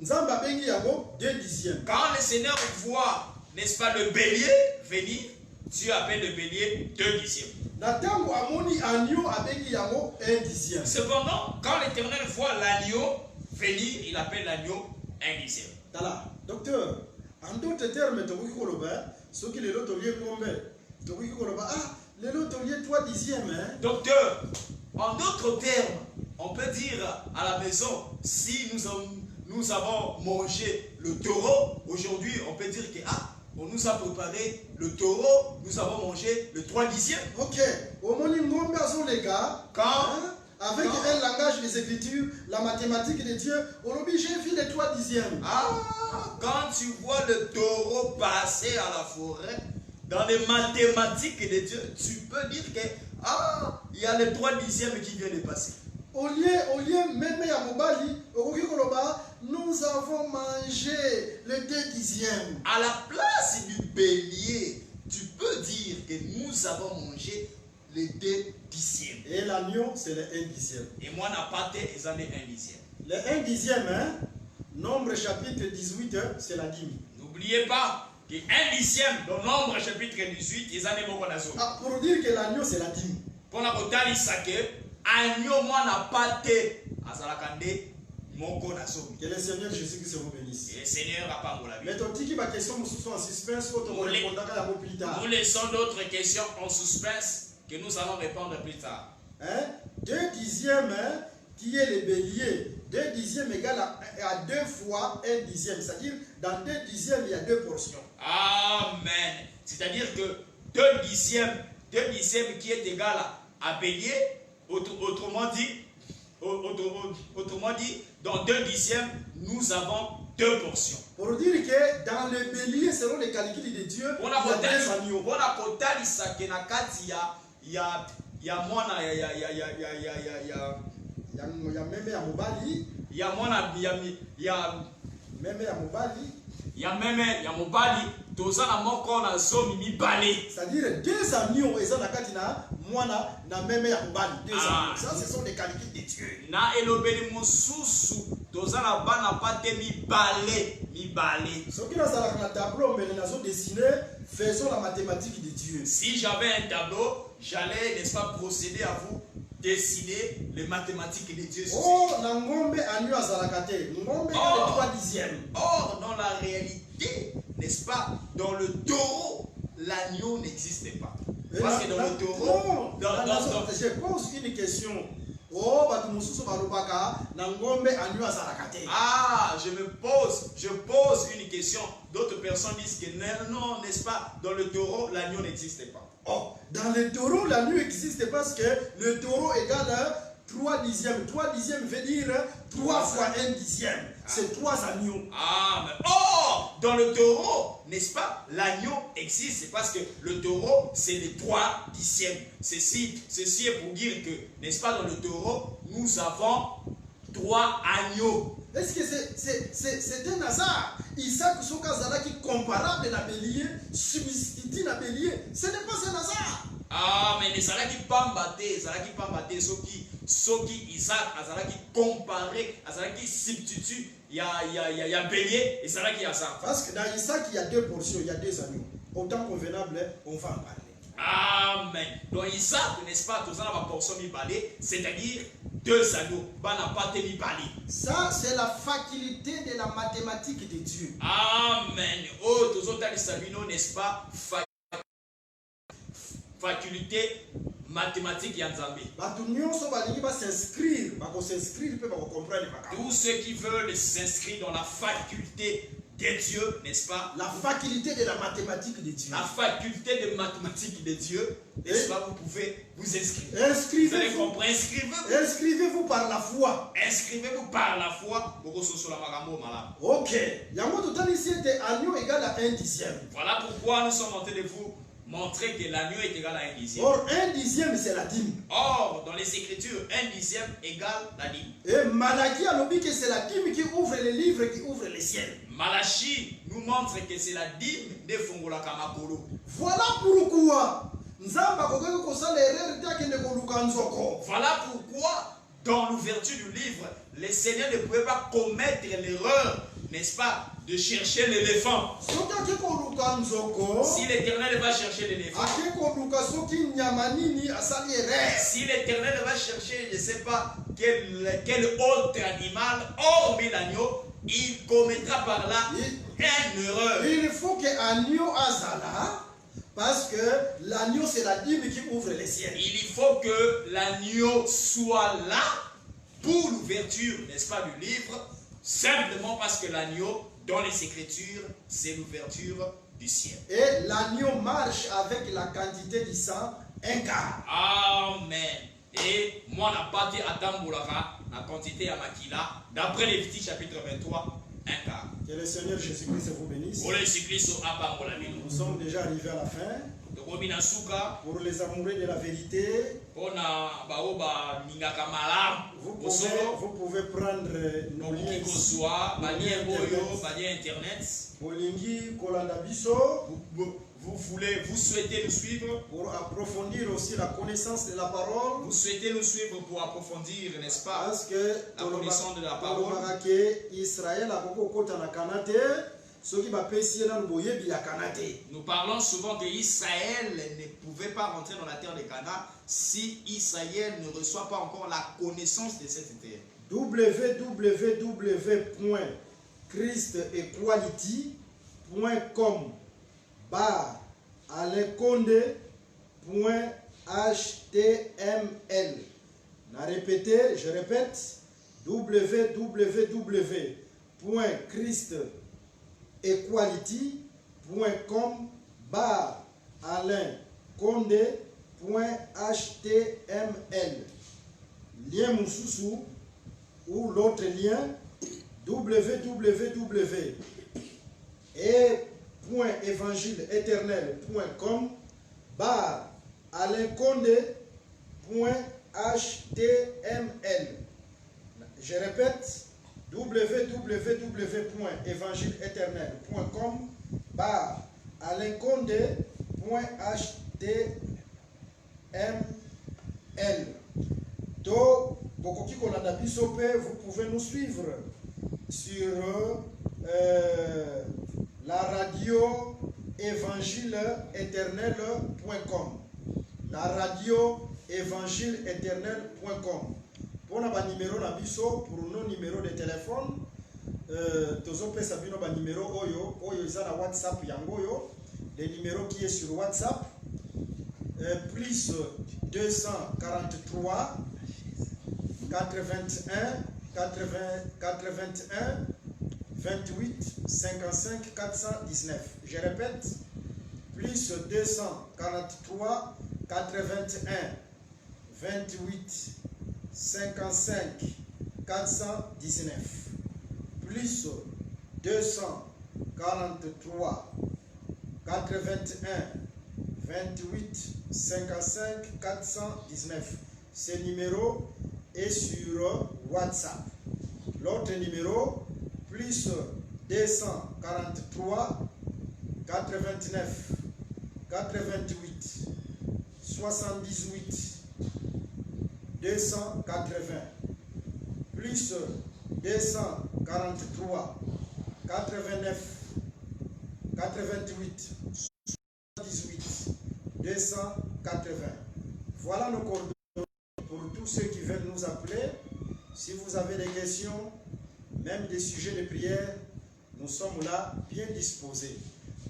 Speaker 3: nzambe abengi yango 2/10.
Speaker 1: Quand le Seigneur voit, n'est-ce pas, le bélier venir, Dieu appelle le bélier 2/10.
Speaker 3: Natango amoni agneau abengi yango 1/10.
Speaker 1: Cependant, quand l'Éternel voit l'agneau venir, il appelle l'agneau 1/10.
Speaker 3: Tala, docteur, en d'autres termes, tokoki koloba, soki lelo tolie ngombe, tokoki koloba, ah, lelo tolie 3/10, hein.
Speaker 1: Docteur, en d'autres termes, on peut dire à la maison, si nous avons mangé le taureau, aujourd'hui, on peut dire que, on nous a préparé le taureau, nous avons mangé le 3/10.
Speaker 3: Ok, omoni ngombe azo les gars,
Speaker 1: Quand
Speaker 3: avec un langage des Écritures, la mathématique de Dieu, on oblige j'ai vu les 3/10.
Speaker 1: Quand tu vois le taureau passer à la forêt, dans les mathématiques de Dieu, tu peux dire que, il y a le 3/10 qui vient de passer.
Speaker 3: Au lieu même ya mobali, okoki koloba, nous avons mangé le 2/10.
Speaker 1: À la place du bélier, tu peux dire que nous avons mangé le 2/10.
Speaker 3: Et l'agneau, c'est le 1/10.
Speaker 1: Et moi, n'a pas été, ils en est 1/10.
Speaker 3: Le 1/10, hein, Nombre chapitre 18, c'est la dîme.
Speaker 1: N'oubliez pas que 1/10 dans Nombre chapitre 18, ils en est beaucoup d'azur.
Speaker 3: Pour dire que l'agneau, c'est la dîme.
Speaker 1: Pour la kotali sake, agneau moi n'a pas été azalakande moko d'azur.
Speaker 3: Que le Seigneur Jésus-Christ vous bénisse.
Speaker 1: Et le Seigneur a pas la vie.
Speaker 3: Mais ton tiki ma question me en suspense, faut te répondre à la plus tard.
Speaker 1: Nous laissons d'autres questions en suspense que nous allons répondre plus tard.
Speaker 3: Hein? 2/10, hein, qui est le bélier. 2/10 égale à 2 fois 1/10. C'est-à-dire, dans 2/10, il y a 2 portions.
Speaker 1: Amen. C'est-à-dire que 2/10 qui est égal à bélier, autrement dit, dans 2/10, nous avons 2 portions.
Speaker 3: Pour dire que dans le bélier, selon les calculs de Dieu, il y a 2 agneaux.
Speaker 1: Pour la kotali sake na kati ya mwana
Speaker 3: ya meme ya mobali,
Speaker 1: ya mwana
Speaker 3: meme ya mobali,
Speaker 1: ya meme ya mobali tozana moko na zomi mibale.
Speaker 3: C'est-à-dire 2 agneaux et ça na kati na mwana na meme ya mobali. 2 agneaux. Ça ce sont des calculs de Dieu.
Speaker 1: Na elobeli mosusu tozana bana pate mibale.
Speaker 3: Soki na zalaka na tableau mais nazo dessiner, faisons la mathématique de Dieu.
Speaker 1: Si j'avais un tableau, j'allais, n'est-ce pas, procéder à vous dessiner les mathématiques de Dieu.
Speaker 3: Oh, na ngombe agneau azalakate. Ngombe est le 3/10.
Speaker 1: Or, dans la réalité, n'est-ce pas, dans le taureau, l'agneau n'existe pas. Parce que dans le taureau,
Speaker 3: je pose une question. Oh, batu mususu balobaka na ngombe agneau azalakate.
Speaker 1: Je pose une question. D'autres personnes disent que non, n'est-ce pas, dans le taureau, l'agneau n'existe pas.
Speaker 3: Oh, dans le taureau, l'agneau existe parce que le taureau égale 3/10. 3/10 veut dire 3 fois 1/10. C'est 3 agneaux.
Speaker 1: Mais dans le taureau, n'est-ce pas, l'agneau existe parce que le taureau, c'est les 3/10. Ceci est pour dire que, n'est-ce pas, dans le taureau, nous avons 3 agneaux.
Speaker 3: Est-ce que c'est un hasard? Isaac Sokazala qui est comparable à bélier, substitue à bélier. Ce n'est pas un hasard.
Speaker 1: Mais les Azala qui pambaté, Soki Isaac, Azala qui comparé, Azala qui substitue, il y a bélier et Azala qui a ça.
Speaker 3: Parce que dans Isaac, il y a 2 portions, il y a 2 agneaux. Autant convenable, on va en parler.
Speaker 1: Amen. Donc Isaac, n'est-ce pas, tout ça va portion mi-balé, c'est-à-dire 2 agneaux.
Speaker 3: Ça, c'est la faculté de la mathématique de Dieu.
Speaker 1: Amen. N'est-ce pas, faculté mathématique Yanzambe.
Speaker 3: Tous
Speaker 1: ceux qui veulent s'inscrire dans la faculté de Dieu, n'est-ce pas?
Speaker 3: La faculté de la mathématique de Dieu.
Speaker 1: La faculté de mathématiques de Dieu, n'est-ce pas? Vous pouvez vous inscrire. Vous allez
Speaker 3: Inscrivez-vous.
Speaker 1: comprendre. Inscrivez-vous.
Speaker 3: Inscrivez-vous par la foi.
Speaker 1: Inscrivez-vous par la foi.
Speaker 3: Ok. Yango total ici était agneau égal à 1/10.
Speaker 1: Voilà pourquoi nous sommes en train de vous montrer que l'agneau est égal à 1/10.
Speaker 3: Or, 1/10 c'est la dîme.
Speaker 1: Or, dans les Écritures, 1/10 égale la dîme.
Speaker 3: Et Malachie a dit que c'est la dîme qui ouvre les livres, qui ouvre les ciels.
Speaker 1: Malachie nous montre que c'est la dîme de Fongola Kamakolo.
Speaker 3: Voilà pourquoi Nzamba kokeki kosala erreur te akende koluka nzoko.
Speaker 1: Voilà pourquoi, dans l'ouverture du livre, le Seigneur ne pouvait pas commettre l'erreur, n'est-ce pas, de chercher l'éléphant.
Speaker 3: Soki ake koluka nzoko,
Speaker 1: Si l'Éternel va chercher l'éléphant,
Speaker 3: ake koluka soki nyama nini asali erreur.
Speaker 1: si l'Éternel va chercher, je ne sais pas, quel autre animal, hormis l'agneau, il commettra par là une erreur.
Speaker 3: Il faut que agneau azala, parce que l'agneau c'est la dîme qui ouvre les ciels.
Speaker 1: Il faut que l'agneau soit là pour l'ouverture, n'est-ce pas, du livre, simplement parce que l'agneau, dans les Écritures, c'est l'ouverture du ciel.
Speaker 3: Et l'agneau marche avec la quantité du sang, un quart.
Speaker 1: Amen. Et moi, n'a pas dit Adam Boulara, la quantité à Makila, d'après Lévitique chapitre 23, un quart.
Speaker 3: Que le Seigneur Jésus-Christ vous bénisse.
Speaker 1: Nous
Speaker 3: Nous sommes déjà arrivés à la fin. Pour les amoureux de la vérité, vous pouvez prendre nos liens internet. Bolingi Kolanda Biso.
Speaker 1: Vous souhaitez nous suivre
Speaker 3: pour approfondir aussi la connaissance de la parole.
Speaker 1: Vous souhaitez nous suivre pour approfondir, n'est-ce pas,
Speaker 3: parce que
Speaker 1: la connaissance de la parole.
Speaker 3: Israël a beaucoup de Kanate.
Speaker 1: Nous parlons souvent qu'Israël ne pouvait pas rentrer dans la terre de Canaan si Israël ne reçoit pas encore la connaissance de cette terre.
Speaker 3: www.christequality.com alekonde.html. Je répète, www.christequality.com alekonde.html. Lien Moussousou ou l'autre lien www.evangileeternel.com alekonde.html. Je répète, www.evangileeternel.com alekonde.html. Donc, vous pouvez nous suivre sur la radio évangile-éternel.com. La radio évangile-éternel.com. Pour nos numéros pour nos numéros de téléphone, numéro oyo WhatsApp yangoyo, le numéro qui est sur WhatsApp, plus 243 81 28 55 419. Je répète, plus 243 81 28 55 419. Plus 243 81 28 55 419. Ce numéro est sur WhatsApp. L'autre numéro, plus 243 89 88 78 280, plus 243 89 88 78 280. Voilà nos coordonnées pour tous ceux qui veulent nous appeler. Si vous avez des questions, même des sujets de prière, nous sommes là bien disposés.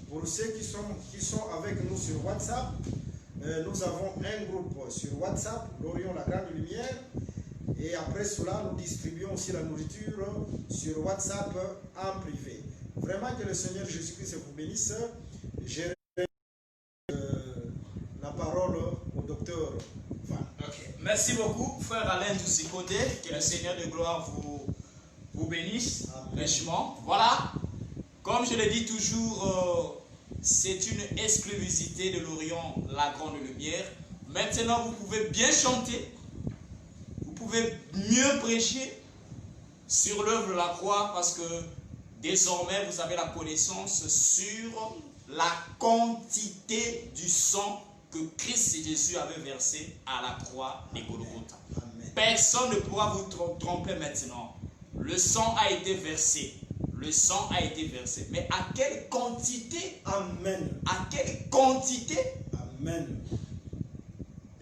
Speaker 3: Pour ceux qui sont avec nous sur WhatsApp, nous avons un groupe sur WhatsApp, L'Orient, la Grande Lumière. Et après cela, nous distribuons aussi la nourriture sur WhatsApp en privé. Vraiment que le Seigneur Jésus-Christ vous bénisse. J'ai la parole au docteur Van.
Speaker 1: Okay. Merci beaucoup, frère Alain Doucicoté. Que le Seigneur de gloire vous bénisse richement. Voilà, comme je le dis toujours, c'est une exclusivité de l'Orient, la grande lumière. Maintenant, vous pouvez bien chanter, vous pouvez mieux prêcher sur l'œuvre de la croix parce que désormais, vous avez la connaissance sur la quantité du sang que Christ Jésus avait versé à la croix de Golgotha. Personne ne pourra vous tromper maintenant. Le sang a été versé. Le sang a été versé. Mais à quelle quantité?
Speaker 3: Amen.
Speaker 1: À quelle quantité?
Speaker 3: Amen.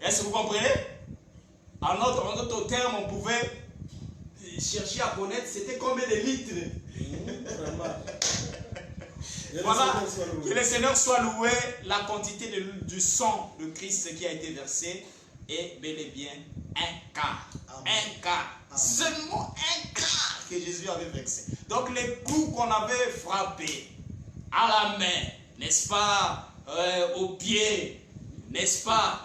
Speaker 1: Est-ce que vous comprenez? En notre terme, on pouvait chercher à connaître c'était combien de litres. Voilà, que le Seigneur soit loué. La quantité du sang de Christ qui a été versé est bel et bien un quart. Amen. Un quart. Amen. Seulement un quart que Jésus avait versé. Donc les coups qu'on avait frappés à la main, n'est-ce pas, au pied, n'est-ce pas,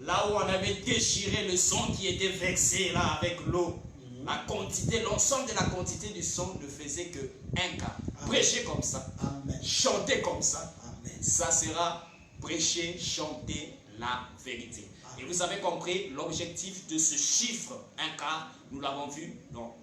Speaker 1: là où on avait déchiré le sang qui était versé là avec l'eau. La quantité, l'ensemble de la quantité du sang ne faisait que un quart. Prêcher comme ça, amen. Chanter comme ça, amen. Ça sera prêcher, chanter la vérité. Amen. Et vous avez compris l'objectif de ce chiffre, un quart, nous l'avons vu dans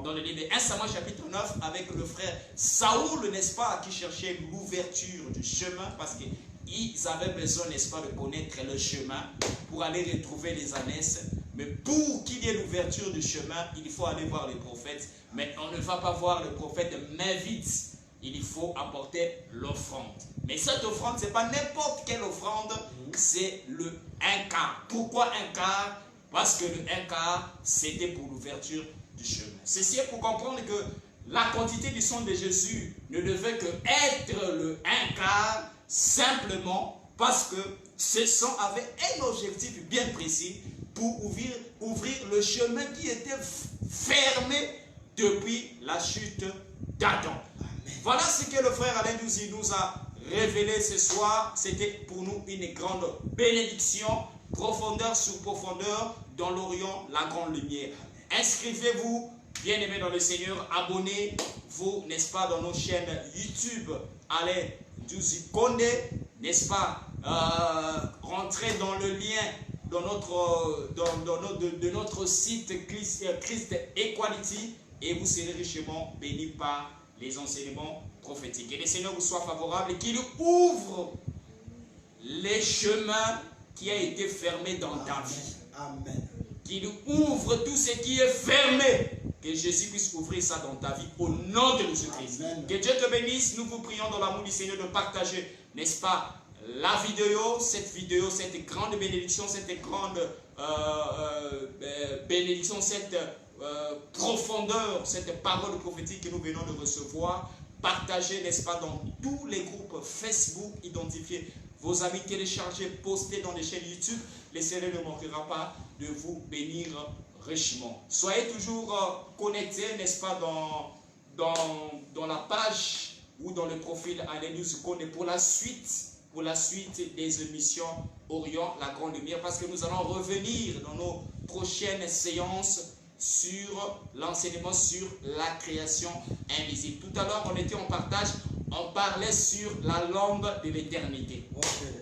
Speaker 1: le livre de 1 Samuel chapitre 9 avec le frère Saoul, n'est-ce pas, qui cherchait l'ouverture du chemin parce qu'ils avaient besoin, n'est-ce pas, de connaître le chemin pour aller retrouver les ânesses. Mais pour qu'il y ait l'ouverture du chemin, il faut aller voir les prophètes. Mais on ne va pas voir le prophète main vide. Il faut apporter l'offrande. Mais cette offrande, ce n'est pas n'importe quelle offrande, c'est le un quart. Pourquoi un quart? Parce que le un quart, c'était pour l'ouverture du chemin. Ceci est pour comprendre que la quantité du sang de Jésus ne devait que être le un quart, simplement parce que ce sang avait un objectif bien précis pour ouvrir le chemin qui était fermé depuis la chute d'Adam. Voilà ce que le frère Alain Douzi nous a révélé ce soir. C'était pour nous une grande bénédiction, profondeur sur profondeur, dans l'Orient, la grande lumière. Inscrivez-vous, bien-aimés dans le Seigneur, abonnez-vous, n'est-ce pas, dans nos chaînes YouTube, Alain Douzi Condé, n'est-ce pas, rentrez dans le lien de notre site Christ Equality et vous serez richement bénis par les enseignements prophétiques. Et le Seigneur vous soit favorable et qu'il ouvre les chemins qui a été fermé dans ta vie. Amen. Qu'il ouvre tout ce qui est fermé. Que Jésus puisse ouvrir ça dans ta vie au nom de Jésus-Christ. Que Dieu te bénisse. Nous vous prions dans l'amour du Seigneur de partager, n'est-ce pas, la vidéo, cette grande bénédiction, cette grande bénédiction, cette profondeur, cette parole prophétique que nous venons de recevoir. Partagez, n'est-ce pas, dans tous les groupes Facebook, identifiez vos amis, téléchargez, postez dans les chaînes YouTube. Le Seigneur ne manquera pas de vous bénir richement. Soyez toujours connectés, n'est-ce pas, dans la page ou dans le profil Alain Douzi Condé pour la suite des émissions Orient, la grande lumière, parce que nous allons revenir dans nos prochaines séances sur l'enseignement sur la création invisible. Tout à l'heure, on était en partage, on parlait sur la langue de l'éternité.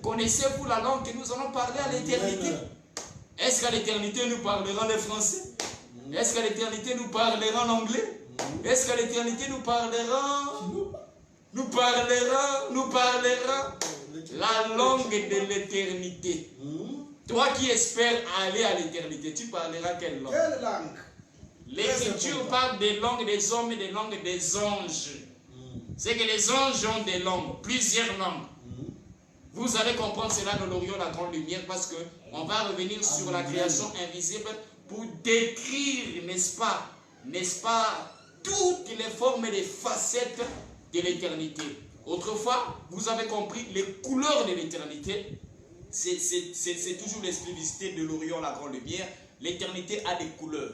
Speaker 1: Connaissez-vous la langue que nous allons parler à l'éternité? Est-ce qu'à l'éternité, nous parlerons le français? Est-ce qu'à l'éternité, nous parlerons l'anglais? Est-ce qu'à l'éternité, nous parlerons la langue de l'éternité? Toi qui espères aller à l'éternité, tu parleras quelle langue?
Speaker 3: Quelle langue?
Speaker 1: L'Écriture parle des langues des hommes et des langues des anges. C'est que les anges ont des langues, plusieurs langues. Vous allez comprendre cela dans l'Orient, la grande lumière, parce qu'on va revenir sur la création invisible pour décrire, n'est-ce pas, toutes les formes et les facettes de l'éternité. Autrefois, vous avez compris, les couleurs de l'éternité, c'est toujours l'exclusivité de l'Orient, la grande lumière. L'éternité a des couleurs.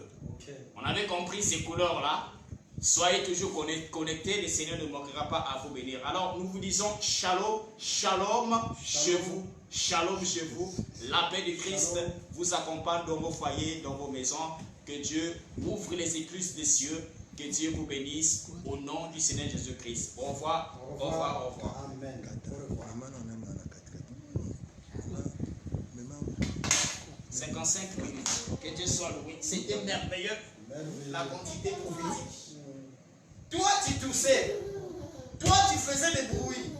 Speaker 1: On avait compris ces couleurs-là. Soyez toujours connectés, le Seigneur ne manquera pas à vous bénir. Alors nous vous disons shalom, shalom chez vous, shalom chez vous. La paix de Christ vous accompagne dans vos foyers, dans vos maisons. Que Dieu ouvre les écluses des cieux, que Dieu vous bénisse au nom du Seigneur Jésus-Christ. Au revoir, au revoir, au revoir.
Speaker 3: Amen. Au revoir.
Speaker 1: 55 minutes. Que Dieu soit loué. C'était merveilleux. La quantité prophétique. Toi, tu toussais. Toi, tu faisais des bruits.